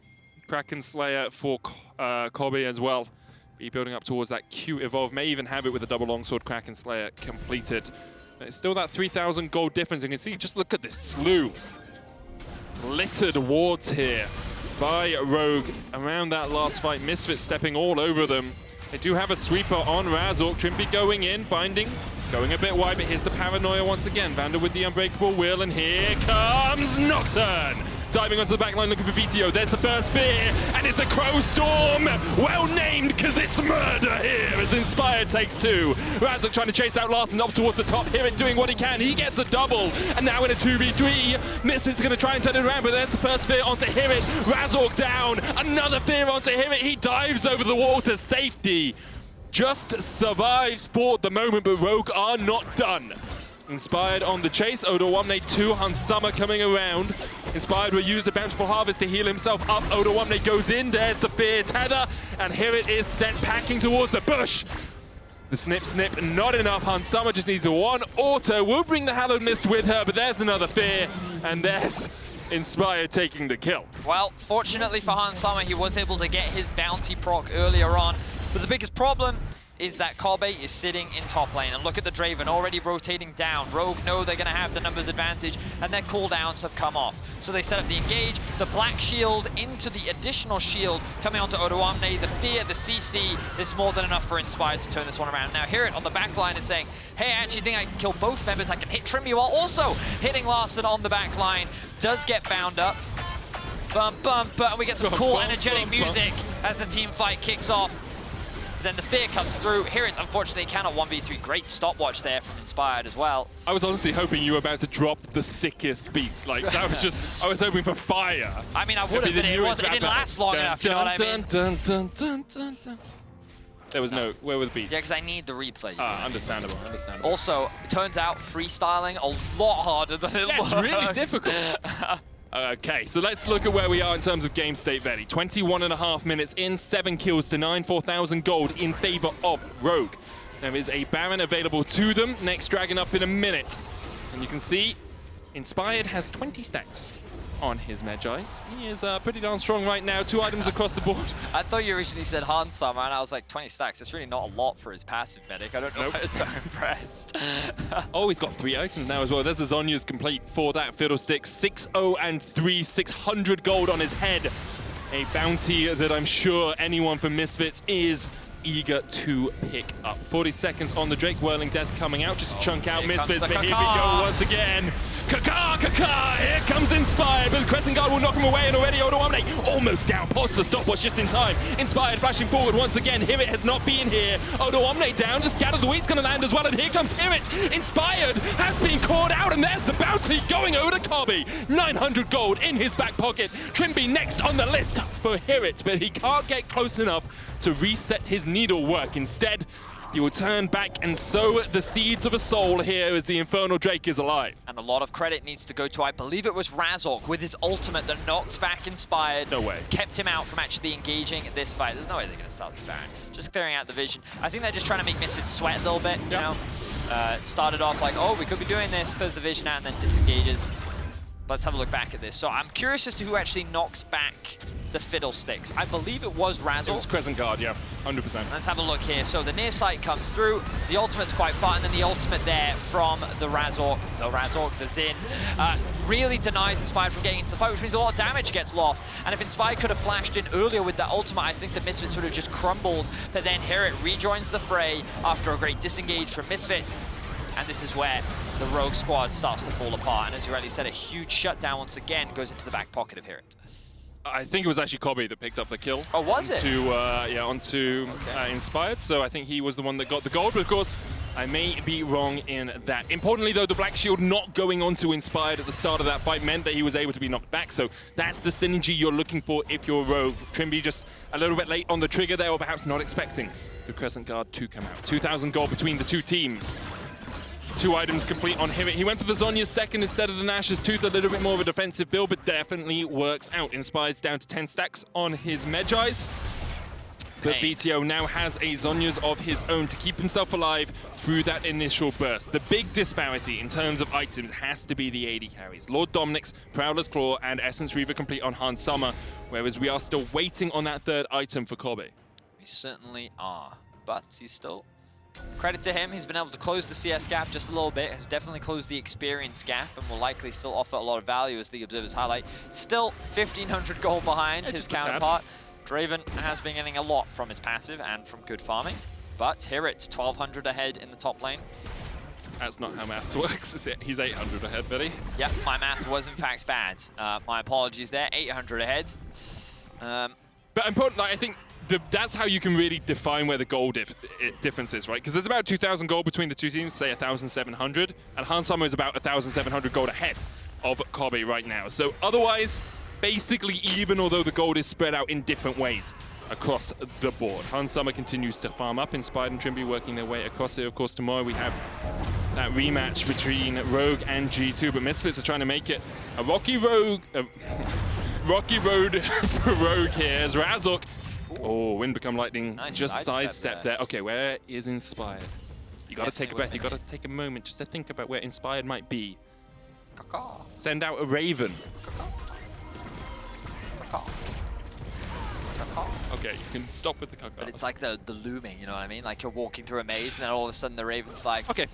Kraken Slayer for Kobbe as well. Be building up towards that Q evolve. May even have it with a double longsword Kraken Slayer completed. But it's still that 3,000 gold difference. You can see, just look at this slew. Littered wards here by Rogue around that last fight. Misfits stepping all over them. They do have a sweeper on Razork. Trymbi going in, binding, going a bit wide, but here's the Paranoia once again. VandeR with the Unbreakable Will, and here comes Nocturne! Diving onto the backline looking for Vetheo. There's the first spear, and it's a Crow Storm! Well named, because it's murder here as Inspired takes 2. Razork trying to chase out Larssen up towards the top. HiRit doing what he can. He gets a double, and now in a 2v3. Misfits going to try and turn it around, but there's the first fear onto HiRit. Razork down, another fear onto HiRit. He dives over the wall to safety. Just survives for the moment, but Rogue are not done. Inspired on the chase, Odoamne 2, Hans Summer coming around. Inspired will use the Bountiful Harvest to heal himself up. Odoamne goes in, there's the Fear Tether, and HiRit is sent packing towards the bush. The snip, not enough. Summer just needs a one auto. Will bring the Hallowed Mist with her, but there's another fear, and there's Inspired taking the kill. Well, fortunately for Summer, he was able to get his bounty proc earlier on, but the biggest problem is that Kobbe is sitting in top lane. And look at the Draven already rotating down. Rogue know they're going to have the numbers advantage, and their cooldowns have come off. So they set up the engage, the black shield into the additional shield coming onto Odoamne. The fear, the CC is more than enough for Inspired to turn this one around. Now HiRit on the back line is saying, hey, I actually think I can kill both members. I can hit Trymbi while also hitting Larssen on the back line. Does get bound up. Bump, bump, and we get some cool energetic music as the team fight kicks off. Then the fear comes through. HiRit, unfortunately, cannot 1v3. Great stopwatch there from Inspired as well. I was honestly hoping you were about to drop the sickest beat. Like, that was just, I was hoping for fire. I mean, I would have, but it didn't last long enough, you know what I mean? There was no, where were the beats? Yeah, because I need the replay. Understandable, understandable. Also, it turns out freestyling a lot harder than it looks. It's really difficult. Okay, so let's look at where we are in terms of game state, Vedi. 21.5 minutes in, 7 kills to 9, 4,000 gold in favor of Rogue. There is a Baron available to them. Next Dragon up in a minute. And you can see Inspired has 20 stacks on his Medjais. He is pretty darn strong right now. 2 items across the board. I thought you originally said Summer, and I was like, 20 stacks. It's really not a lot for his passive, Medic. I don't know why I was so impressed. Oh, he's got 3 items now as well. There's the Zhonya's complete for that Fiddlesticks. 6-0 and 3, 600 gold on his head. A bounty that I'm sure anyone from Misfits is eager to pick up. 40 seconds on the Drake. Whirling Death coming out, just to chunk out Misfits, but here we go once again. Kaka! Here comes Inspired, but the Crescent Guard will knock him away, and already Odoamne almost down. Pause the stopwatch just in time. Inspired flashing forward once again. HiRit has not been here. Odoamne down. The Scatter the Wheat's going to land as well, and here comes HiRit. Inspired has been caught out, and there's the bounty going over to Kobbe. 900 gold in his back pocket. Trymbi next on the list for HiRit, but he can't get close enough to reset his needlework. Instead, he will turn back and sow the seeds of a soul here as the Infernal Drake is alive. And a lot of credit needs to go to, I believe it was Razork with his ultimate that knocked back Inspired. No way. Kept him out from actually engaging this fight. There's no way they're going to start this Baron. Just clearing out the vision. I think they're just trying to make Misfits sweat a little bit, you know? It started off like, oh, we could be doing this, clears the vision out and then disengages. Let's have a look back at this. So I'm curious as to who actually knocks back the Fiddlesticks. I believe it was Razork. It was Crescent Guard, yeah, 100%. Let's have a look here. So the near sight comes through. The ultimate's quite far, and then the ultimate there from the Razork, the Xin, really denies Inspired from getting into the fight, which means a lot of damage gets lost. And if Inspired could have flashed in earlier with that ultimate, I think the Misfits would have just crumbled. But then HiRit rejoins the fray after a great disengage from Misfits. And this is where the Rogue squad starts to fall apart. And as you rightly said, a huge shutdown once again goes into the back pocket of HiRit. I think it was actually Kobbe that picked up the kill. Oh, was it? Onto Inspired. So I think he was the one that got the gold. But of course, I may be wrong in that. Importantly, though, the Black Shield not going onto Inspired at the start of that fight meant that he was able to be knocked back. So that's the synergy you're looking for if you're Rogue. Trymbi just a little bit late on the trigger there, or perhaps not expecting the Crescent Guard to come out. 2,000 gold between the two teams. 2 items complete on HiRit. He went for the Zhonya's second instead of the Nash's Tooth, a little bit more of a defensive build, but definitely works out. Inspired's down to 10 stacks on his Medjais. But Vetheo now has a Zhonya's of his own to keep himself alive through that initial burst. The big disparity in terms of items has to be the AD carries. Lord Dominic's, Prowler's Claw, and Essence Reaver complete on Summer, whereas we are still waiting on that 3rd item for Kobbe. We certainly are, but he's still... Credit to him, he's been able to close the CS gap just a little bit, has definitely closed the experience gap, and will likely still offer a lot of value as the observers highlight. Still 1,500 gold behind his counterpart. Draven has been getting a lot from his passive and from good farming, but HiRit's 1,200 ahead in the top lane. That's not how maths works. He's 800 ahead, Vedi. Yeah, my math was in fact bad. My apologies there, 800 ahead. But important, like, I think that's how you can really define where the gold difference is, right? Because there's about 2,000 gold between the two teams, say 1,700, and Summer is about 1,700 gold ahead of Kobbe right now. So otherwise, basically even, although the gold is spread out in different ways across the board. Summer continues to farm up, Inspired and Trymbi working their way across it. Of course, tomorrow we have that rematch between Rogue and G2, but Misfits are trying to make it a rocky road for Rogue here as Razork Oh, Wind Become Lightning. Nice just sidestep sidestep there. Okay, where is Inspired? You gotta take a breath. You gotta take a moment just to think about where Inspired might be. Send out a Raven. Okay, you can stop with the caca. But it's like the looming, you know what I mean? Like you're walking through a maze and then all of a sudden the Raven's like... Okay.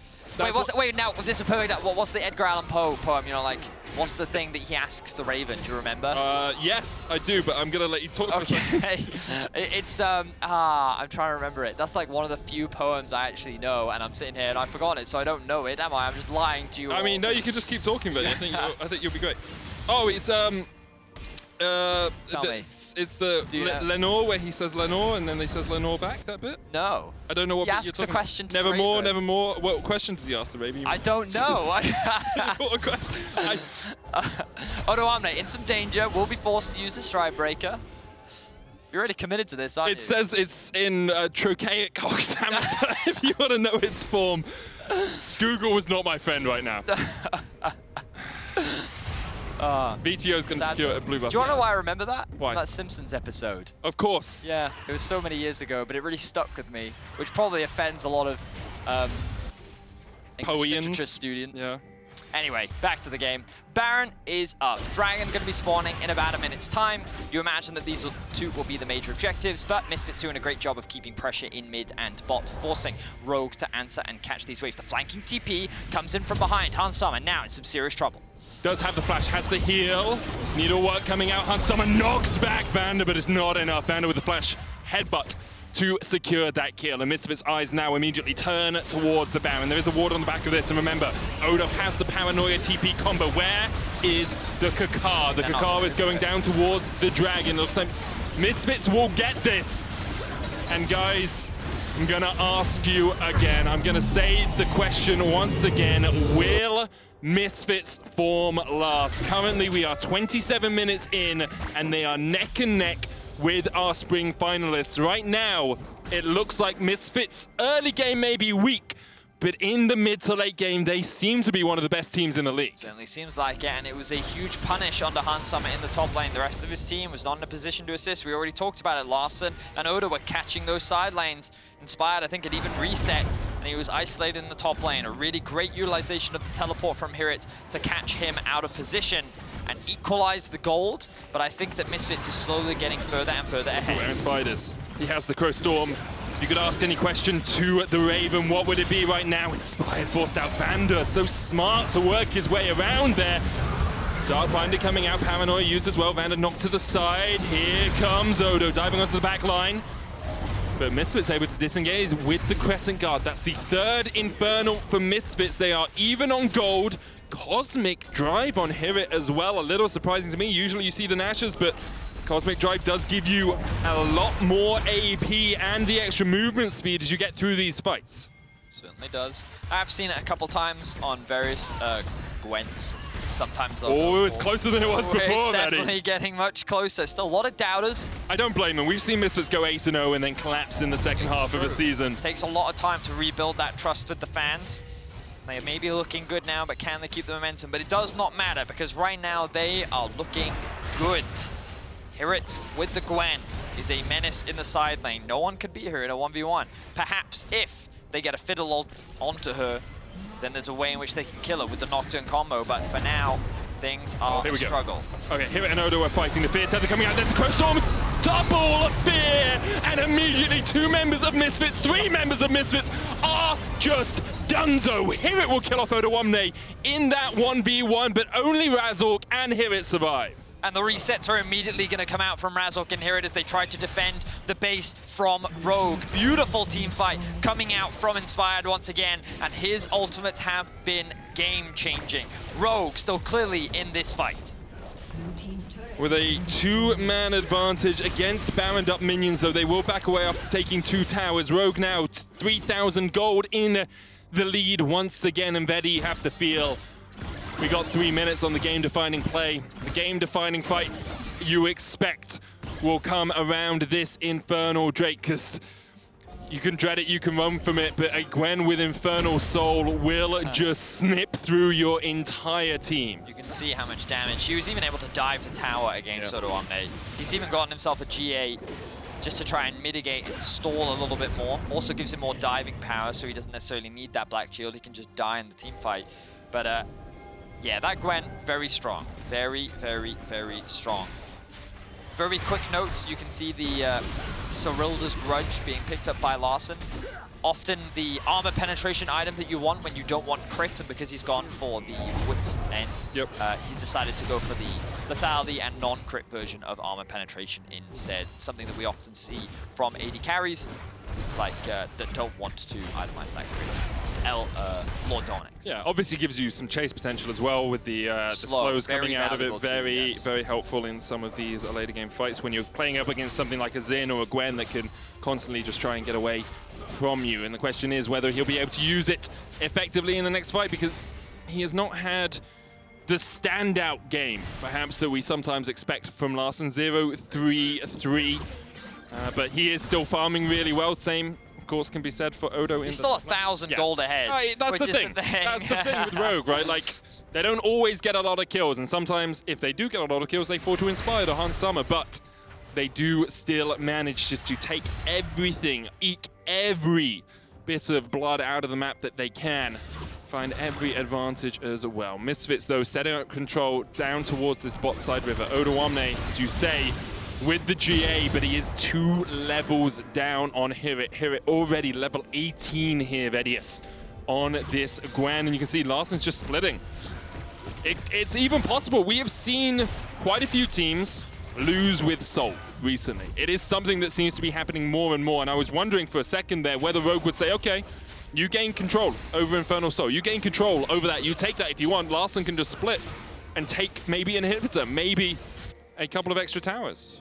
Wait, now, this is perfect. What's the Edgar Allan Poe poem? You know, like, what's the thing that he asks the Raven? Do you remember? Yes, I do, but I'm gonna let you talk for a second. Okay. It's, I'm trying to remember it. That's like one of the few poems I actually know, and I'm sitting here and I've forgotten it, so I don't know it, am I? I'm just lying to you. I mean, no, you can just keep talking, but I think you'll be great. Oh, it's, Tell me. It's the Lenore where he says Lenore and then he says Lenore back, that bit? No. I don't know what He bit you're asks a talking question to the Nevermore, Raven. nevermore. What question does he ask the Raven? I don't know. What question? Odoamne, in some danger, will be forced to use the Stride Breaker. You're already committed to this, aren't you? It says it's in Trochaic Oxameter, if you want to know its form. Google is not my friend right now. Vetheo is going to secure a blue buff. Do you want to know why I remember that? Why? That Simpsons episode. Of course. Yeah, it was so many years ago, but it really stuck with me, which probably offends a lot of English literature students. Yeah. Anyway, back to the game. Baron is up. Dragon going to be spawning in about a minute's time. You imagine that these two will be the major objectives, but Misfits doing a great job of keeping pressure in mid and bot, forcing Rogue to answer and catch these waves. The flanking TP comes in from behind. Hans Sama now in some serious trouble. Does have the flash, has the heal. Needlework coming out. Hans Sama knocks back VandeR, but it's not enough. VandeR with the flash headbutt to secure that kill. And Misfits' eyes now immediately turn towards the Baron. There is a ward on the back of this, and remember, Odo has the Paranoia TP combo. Where is the Kakar? The Kakar is going down towards the Dragon. It looks like Misfits will get this. And guys, I'm gonna ask you again. I'm gonna say the question once again. Will Misfits form last? Currently, we are 27 minutes in, and they are neck and neck with our spring finalists. Right now, it looks like Misfits' early game may be weak, but in the mid to late game, they seem to be one of the best teams in the league. Certainly seems like it, and it was a huge punish under Hans Sama in the top lane. The rest of his team was not in a position to assist. We already talked about it. Larssen and Odo were catching those side lanes. Inspired, I think, it even reset, and he was isolated in the top lane. A really great utilization of the teleport from HiRit to catch him out of position and equalize the gold, but I think that Misfits is slowly getting further and further ahead. Aaron Spiders, he has the Crow Storm. You could ask any question to the Raven, what would it be right now? Inspired forced out VandeR, so smart to work his way around there. Darkbinder coming out, Paranoia used as well. VandeR knocked to the side. Here comes Odo, diving onto the back line. But Misfits able to disengage with the Crescent Guard. That's the third Infernal for Misfits. They are even on gold. Cosmic Drive on HiRit as well. A little surprising to me. Usually you see the Nashers, but Cosmic Drive does give you a lot more AP and the extra movement speed as you get through these fights. Certainly does. I've seen it a couple times on various Gwens. Sometimes they'll Oh, it's closer than it was before, It's Maddie. definitely getting much closer. Still a lot of doubters. I don't blame them. We've seen Misfits go 8-0 and then collapse in the second half of a season. Takes a lot of time to rebuild that trust with the fans. They may be looking good now, but can they keep the momentum? But it does not matter, because right now they are looking good. HiRit with the Gwen is a menace in the side lane. No one could beat her in a 1v1. Perhaps if they get a Fiddle ult onto her, then there's a way in which they can kill her with the Nocturne combo, but for now, things are a struggle. Okay, HiRit and Odo are fighting. The Fear Tether coming out. There's a Crow Storm. Double Fear! And immediately 2 members of Misfits, 3 members of Misfits are just donezo. HiRit will kill off Odoamne in that 1v1, but only Razork and HiRit survive. And the resets are immediately going to come out from Razork and HiRit as they try to defend the base from Rogue. Beautiful team fight coming out from Inspired once again, and his ultimates have been game-changing. Rogue still clearly in this fight. With a 2-man advantage against Baroned up minions, though they will back away after taking 2 towers. Rogue now 3,000 gold in the lead once again, and Vedius have to feel. We got 3 minutes on the game-defining play. The game-defining fight you expect will come around this Infernal Drake, because you can dread it, you can run from it, but a Gwen with Infernal Soul will just snip through your entire team. You can see how much damage. He was even able to dive the tower against Odoamne. He's even gotten himself a G8. just to try and mitigate and stall a little bit more. Also gives him more diving power, so he doesn't necessarily need that black shield. He can just die in the team fight. But yeah, that Gwen, very strong. Very, very, very strong. Very quick notes, you can see the Serilda's Grudge being picked up by Larssen. Often the armor penetration item that you want when you don't want crit, and because he's gone for the wits end, he's decided to go for the lethality and non-crit version of armor penetration instead. It's something that we often see from AD carries, like that don't want to itemize that crit. Lord Dominic. Yeah, obviously gives you some chase potential as well with the slows coming out of it. Very, very helpful in some of these later game fights when you're playing up against something like a Xin or a Gwen that can constantly just try and get away from you. And the question is whether he'll be able to use it effectively in the next fight, because he has not had the standout game, perhaps, that we sometimes expect from Larssen. 0-3-3. But he is still farming really well. Same, of course, can be said for Odo. He's still 1,000 gold ahead. Right, that's the thing. That's the thing with Rogue, right? Like, they don't always get a lot of kills, and sometimes if they do get a lot of kills, they fall to Inspired or Hans Summer, but they do still manage just to take everything, eke every bit of blood out of the map that they can. Find every advantage as well. Misfits, though, setting up control down towards this bot side river. Odoamne, as you say, with the GA, but he is 2 levels down on HiRit. HiRit already level 18 here, Vedius, on this Gwen, and you can see Larssen's just splitting. It's even possible. We have seen quite a few teams lose with Soul recently. It is something that seems to be happening more and more, and I was wondering for a second there whether Rogue would say, okay, you gain control over Infernal Soul, you gain control over that, you take that if you want. Larssen can just split and take maybe an inhibitor, maybe a couple of extra towers.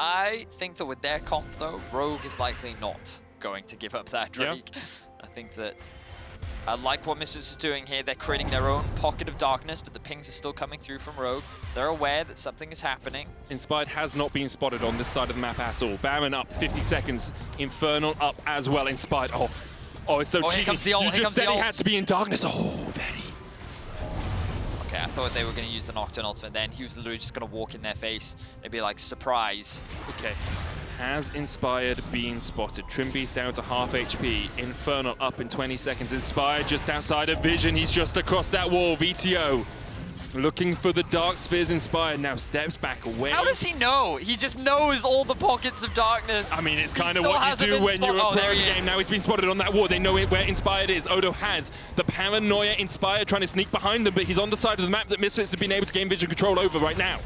I think that with their comp, though, Rogue is likely not going to give up that Drake. Yeah. I think that I like what Misfits is doing here. They're creating their own pocket of darkness, but the pings are still coming through from Rogue. They're aware that something is happening. Inspired has not been spotted on this side of the map at all. Baron up 50 seconds. Infernal up as well. Inspired. Oh, it's so cheeky. Here comes the ult. You just said he had to be in darkness. Oh, very. Okay, I thought they were going to use the Nocturne ultimate then. He was literally just going to walk in their face. They'd be like, surprise. Okay. Has Inspired been spotted? Trymbi's down to half HP. Infernal up in 20 seconds. Inspired just outside of vision. He's just across that wall. Vetheo looking for the Dark Spheres. Inspired now steps back away. How does he know? He just knows all the pockets of darkness. I mean, it's kind of what you do when you're a pro in the game. Now he's been spotted on that wall. They know where Inspired is. Odo has the paranoia. Inspired trying to sneak behind them, but he's on the side of the map that Misfits have been able to gain vision control over right now.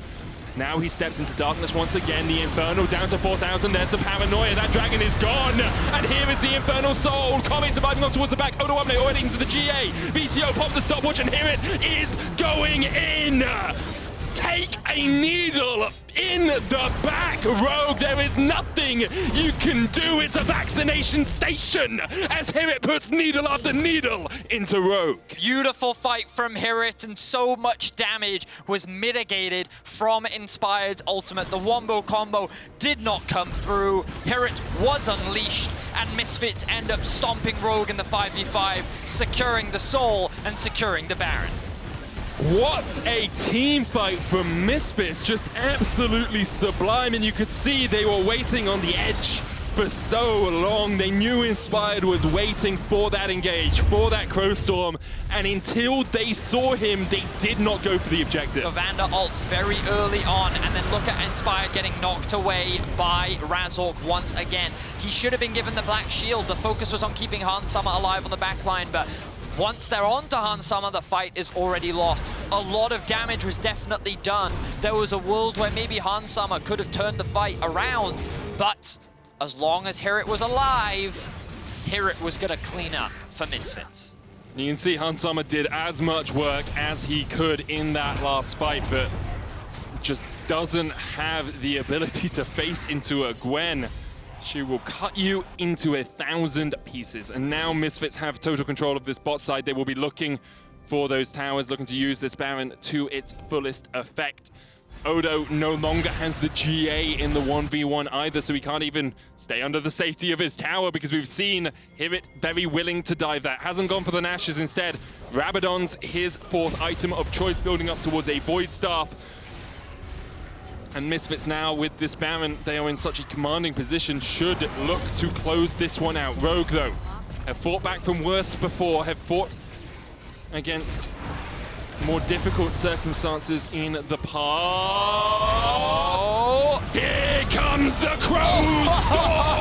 Now he steps into darkness once again. The Infernal down to 4,000. There's the paranoia. That dragon is gone. And here is the Infernal Soul. Kobbe surviving up towards the back. Odoamne already into the GA. Vetheo pop the stopwatch, and here it is going in. Take a needle in the back, Rogue. There is nothing you can do. It's a vaccination station as HiRit puts needle after needle into Rogue. Beautiful fight from HiRit, and so much damage was mitigated from Inspired's ultimate. The wombo combo did not come through. HiRit was unleashed, and Misfits end up stomping Rogue in the 5v5, securing the Soul and securing the Baron. What a team fight from Misfits, just absolutely sublime, and you could see they were waiting on the edge for so long. They knew Inspired was waiting for that engage, for that Crow Storm, and until they saw him, they did not go for the objective. So VandeR ults very early on, and then look at Inspired getting knocked away by Razork once again. He should have been given the Black Shield. The focus was on keeping Hans Summer alive on the backline, but once they're on to Hans Summer, the fight is already lost. A lot of damage was definitely done. There was a world where maybe Hans Summer could have turned the fight around, but as long as HiRit was alive, HiRit was going to clean up for Misfits. You can see Hans Summer did as much work as he could in that last fight, but just doesn't have the ability to face into a Gwen. She will cut you into 1,000 pieces. And now Misfits have total control of this bot side. They will be looking for those towers, looking to use this Baron to its fullest effect. Odo no longer has the GA in the 1v1 either, so he can't even stay under the safety of his tower, because we've seen HiRit very willing to dive that. Hasn't gone for the Nashes instead. Rabadon's his 4th item of choice, building up towards a Void Staff. And Misfits now with this Baron, they are in such a commanding position, should look to close this one out. Rogue though, have fought back from worse before, have fought against more difficult circumstances in the past. Oh. Here comes the Crow Storm!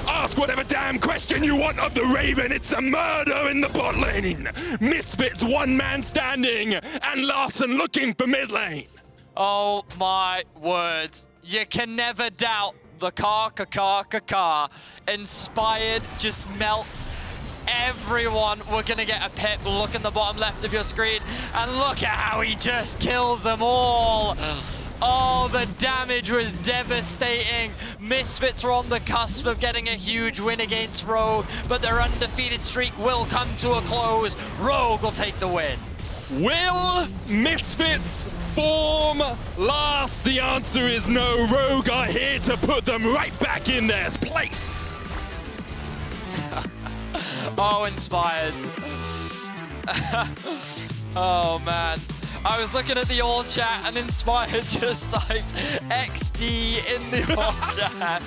Ask whatever damn question you want of the Raven, it's a murder in the bot lane! Misfits one man standing, and Larssen looking for mid lane! Oh my words. You can never doubt the car. Inspired just melts everyone. We're gonna get a pip. Look in the bottom left of your screen, and look at how he just kills them all. Oh, the damage was devastating. Misfits are on the cusp of getting a huge win against Rogue, but their undefeated streak will come to a close. Rogue will take the win. Will Misfits form last? The answer is no. Rogue are here to put them right back in their place. Oh, inspired. Oh, man. I was looking at the all chat and Inspired just typed XD in the all chat.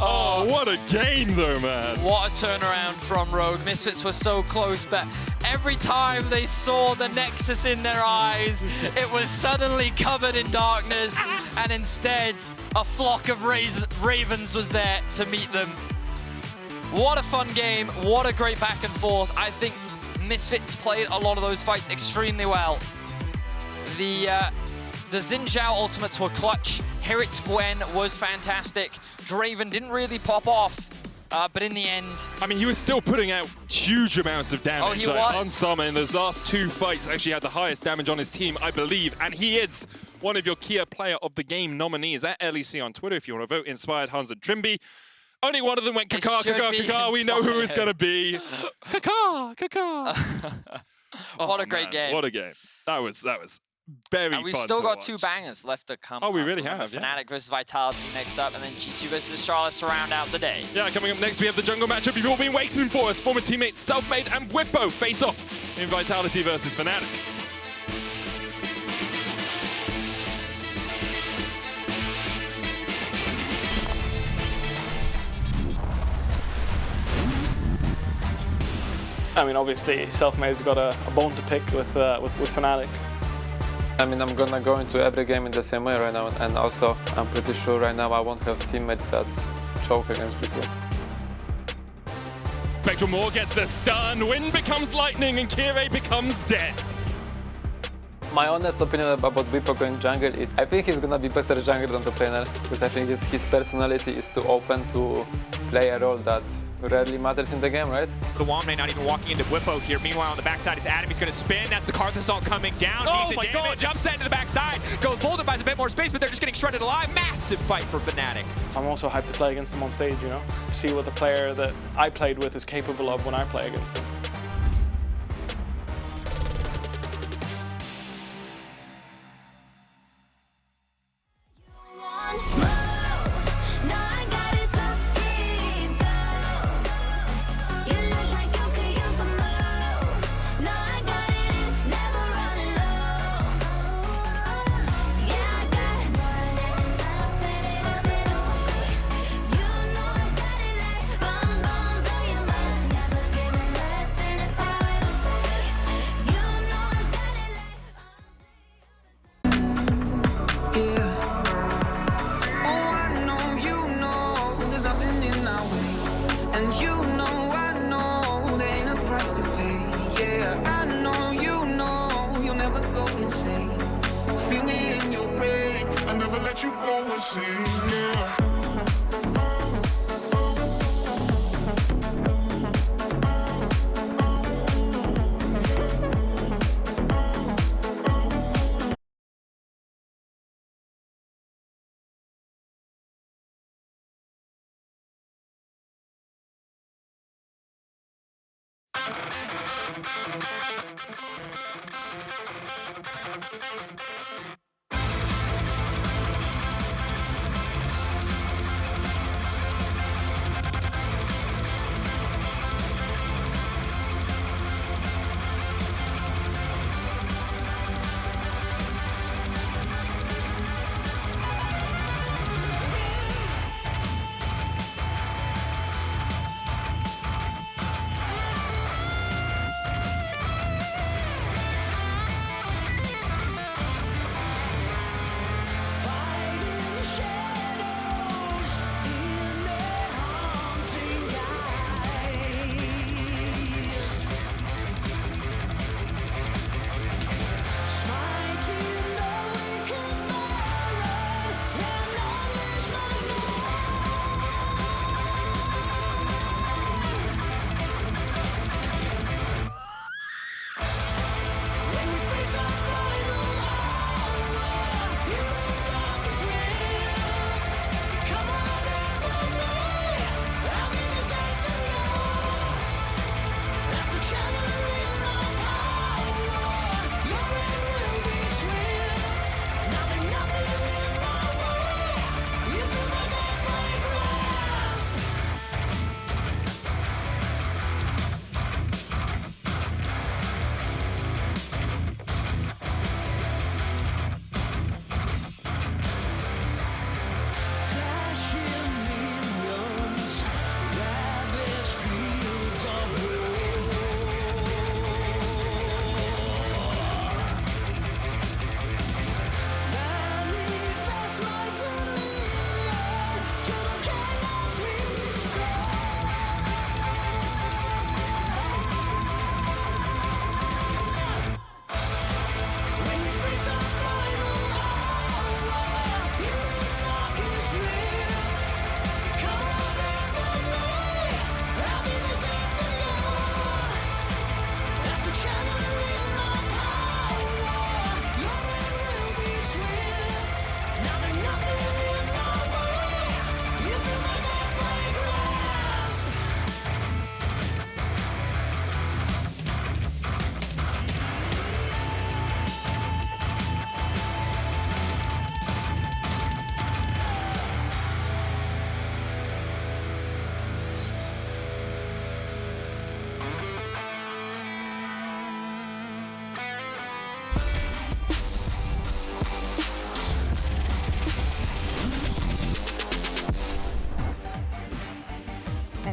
Oh, what a game though, man. What a turnaround from Rogue. Misfits were so close, but every time they saw the Nexus in their eyes, it was suddenly covered in darkness, and instead, a flock of ravens was there to meet them. What a fun game, what a great back and forth. I think Misfits played a lot of those fights extremely well. The Zhao ultimates were clutch. HiRit's Gwen was fantastic. Draven didn't really pop off, but in the end... I mean, he was still putting out huge amounts of damage. Oh, he was. On Summer in those last two fights, actually had the highest damage on his team, I believe. And he is one of your key player of the game nominees at LEC on Twitter if you want to vote. Inspired, Hans and Trymbi. Only one of them went Kakar. We know who it's going to be. Kakar. What a great game. What a game. That was very fun. And we've still got watch. 2 bangers left to come. Oh, we really have, yeah. Fnatic versus Vitality next up, and then G2 versus Charlotte to round out the day. Yeah, coming up next, we have the jungle matchup you've all been waiting for as former teammates Selfmade and Whippo face off in Vitality versus Fnatic. I mean, obviously, Selfmade's got a bone to pick with Fnatic. I mean, I'm gonna go into every game in the same way right now, and also, I'm pretty sure right now I won't have teammates that choke against people. Spectral Moore gets the stun, Wind becomes lightning, and Kire becomes dead. My honest opinion about Whippo going jungle is, I think he's gonna be better jungler than top laner, because I think his personality is too open to play a role that rarely matters in the game, right? Odoamne not even walking into Whippo here. Meanwhile, on the backside is Adam. He's going to spin. That's the Karthus assault coming down. Oh my god! Jumps into the backside. Goes Boulder, buys a bit more space, but they're just getting shredded alive. Massive fight for Fnatic. I'm also hyped to play against them on stage, you know? See what the player that I played with is capable of when I play against them.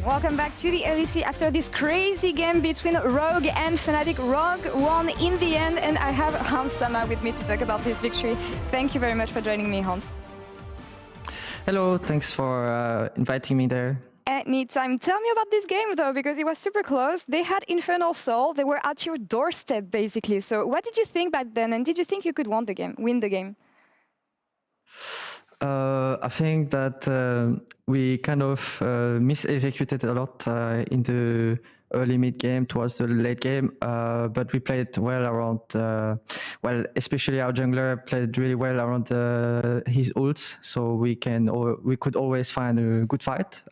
Welcome back to the LEC after this crazy game between Rogue and Fnatic. Rogue won in the end, and I have Hans Sama with me to talk about this victory. Thank you very much for joining me, Hans. Hello, thanks for inviting me there. Anytime. Tell me about this game, though, because it was super close. They had Infernal Soul. They were at your doorstep, basically. So what did you think back then, and did you think you could win the game? I think that we kind of mis-executed a lot in the early mid game towards the late game, but we played well around, well, especially our jungler played really well around his ults, so we could always find a good fight,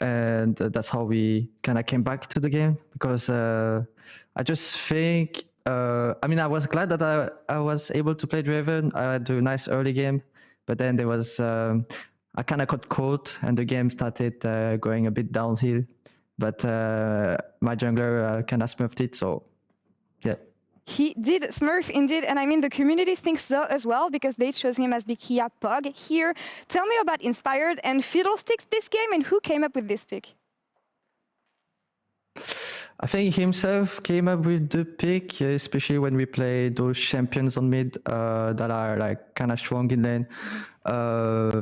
and that's how we kind of came back to the game, because I just think, I mean, I was glad that I was able to play Draven. I had a nice early game, but then there was, I kind of got caught and the game started going a bit downhill. But my jungler kind of smurfed it, so yeah. He did smurf indeed, and I mean the community thinks so as well because they chose him as the Kia Pug here. Tell me about Inspired and Fiddlesticks this game and who came up with this pick? I think himself came up with the pick, especially when we play those champions on mid that are like kind of strong in lane.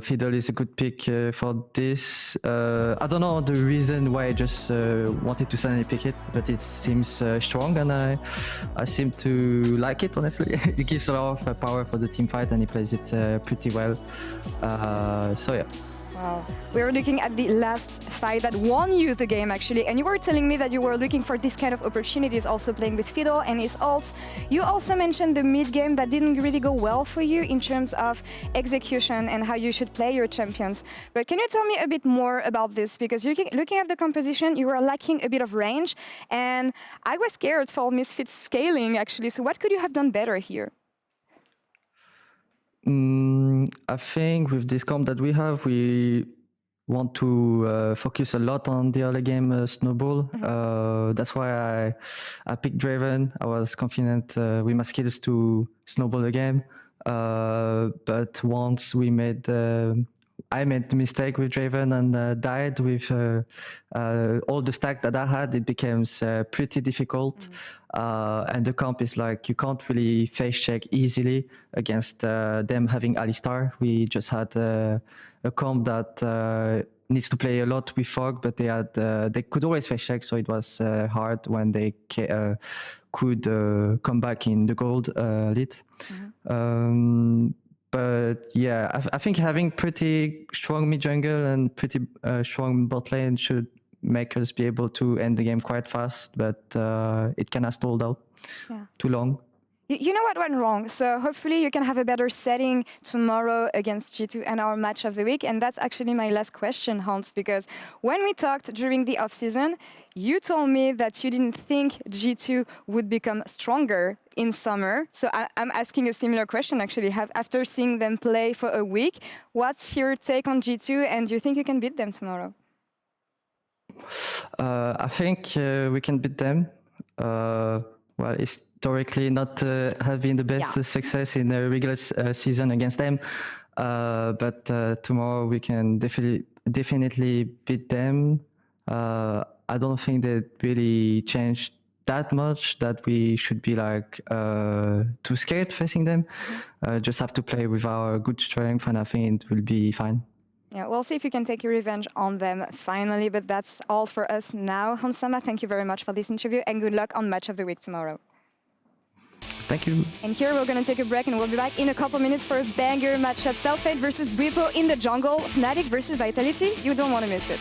Fiddle is a good pick for this. I don't know the reason why I just wanted to suddenly pick it, but it seems strong and I seem to like it, honestly. It gives a lot of power for the team fight and he plays it pretty well. So yeah. Wow. We were looking at the last fight that won you the game, actually, and you were telling me that you were looking for this kind of opportunities, also playing with Fiddle and his ults. You also mentioned the mid-game that didn't really go well for you in terms of execution and how you should play your champions. But can you tell me a bit more about this? Because looking at the composition, you were lacking a bit of range, and I was scared for Misfits scaling, actually. So what could you have done better here? I think with this comp that we have, we want to focus a lot on the early game snowball. That's why I picked Draven. I was confident with my skills to snowball the game. But once we made, I made the mistake with Draven and died with all the stack that I had, it becomes pretty difficult. And the comp is like, you can't really face check easily against them having Alistar. We just had a comp that needs to play a lot with Fog, but they could always face check, so it was hard when they could come back in the gold lead. But yeah, I think having pretty strong mid jungle and pretty strong bot lane should make us be able to end the game quite fast, but it kind of stalled out too long. You know what went wrong, so hopefully you can have a better setting tomorrow against G2 and our match of the week. And that's actually my last question, Hans, because when we talked during the off-season, you told me that you didn't think G2 would become stronger in summer. So I'm asking a similar question, actually. After seeing them play for a week, what's your take on G2 and do you think you can beat them tomorrow? I think we can beat them. Well, historically not having the best success in the regular season against them, but tomorrow we can definitely beat them. I don't think they really changed that much that we should be like too scared facing them. Just have to play with our good strength and I think it will be fine. Yeah, we'll see if you can take your revenge on them finally, but that's all for us now. Hans Sama, thank you very much for this interview and good luck on Match of the Week tomorrow. Thank you. And here we're going to take a break and we'll be back in a couple minutes for a banger matchup. Selfade versus Bwipo in the jungle, Fnatic versus Vitality. You don't want to miss it.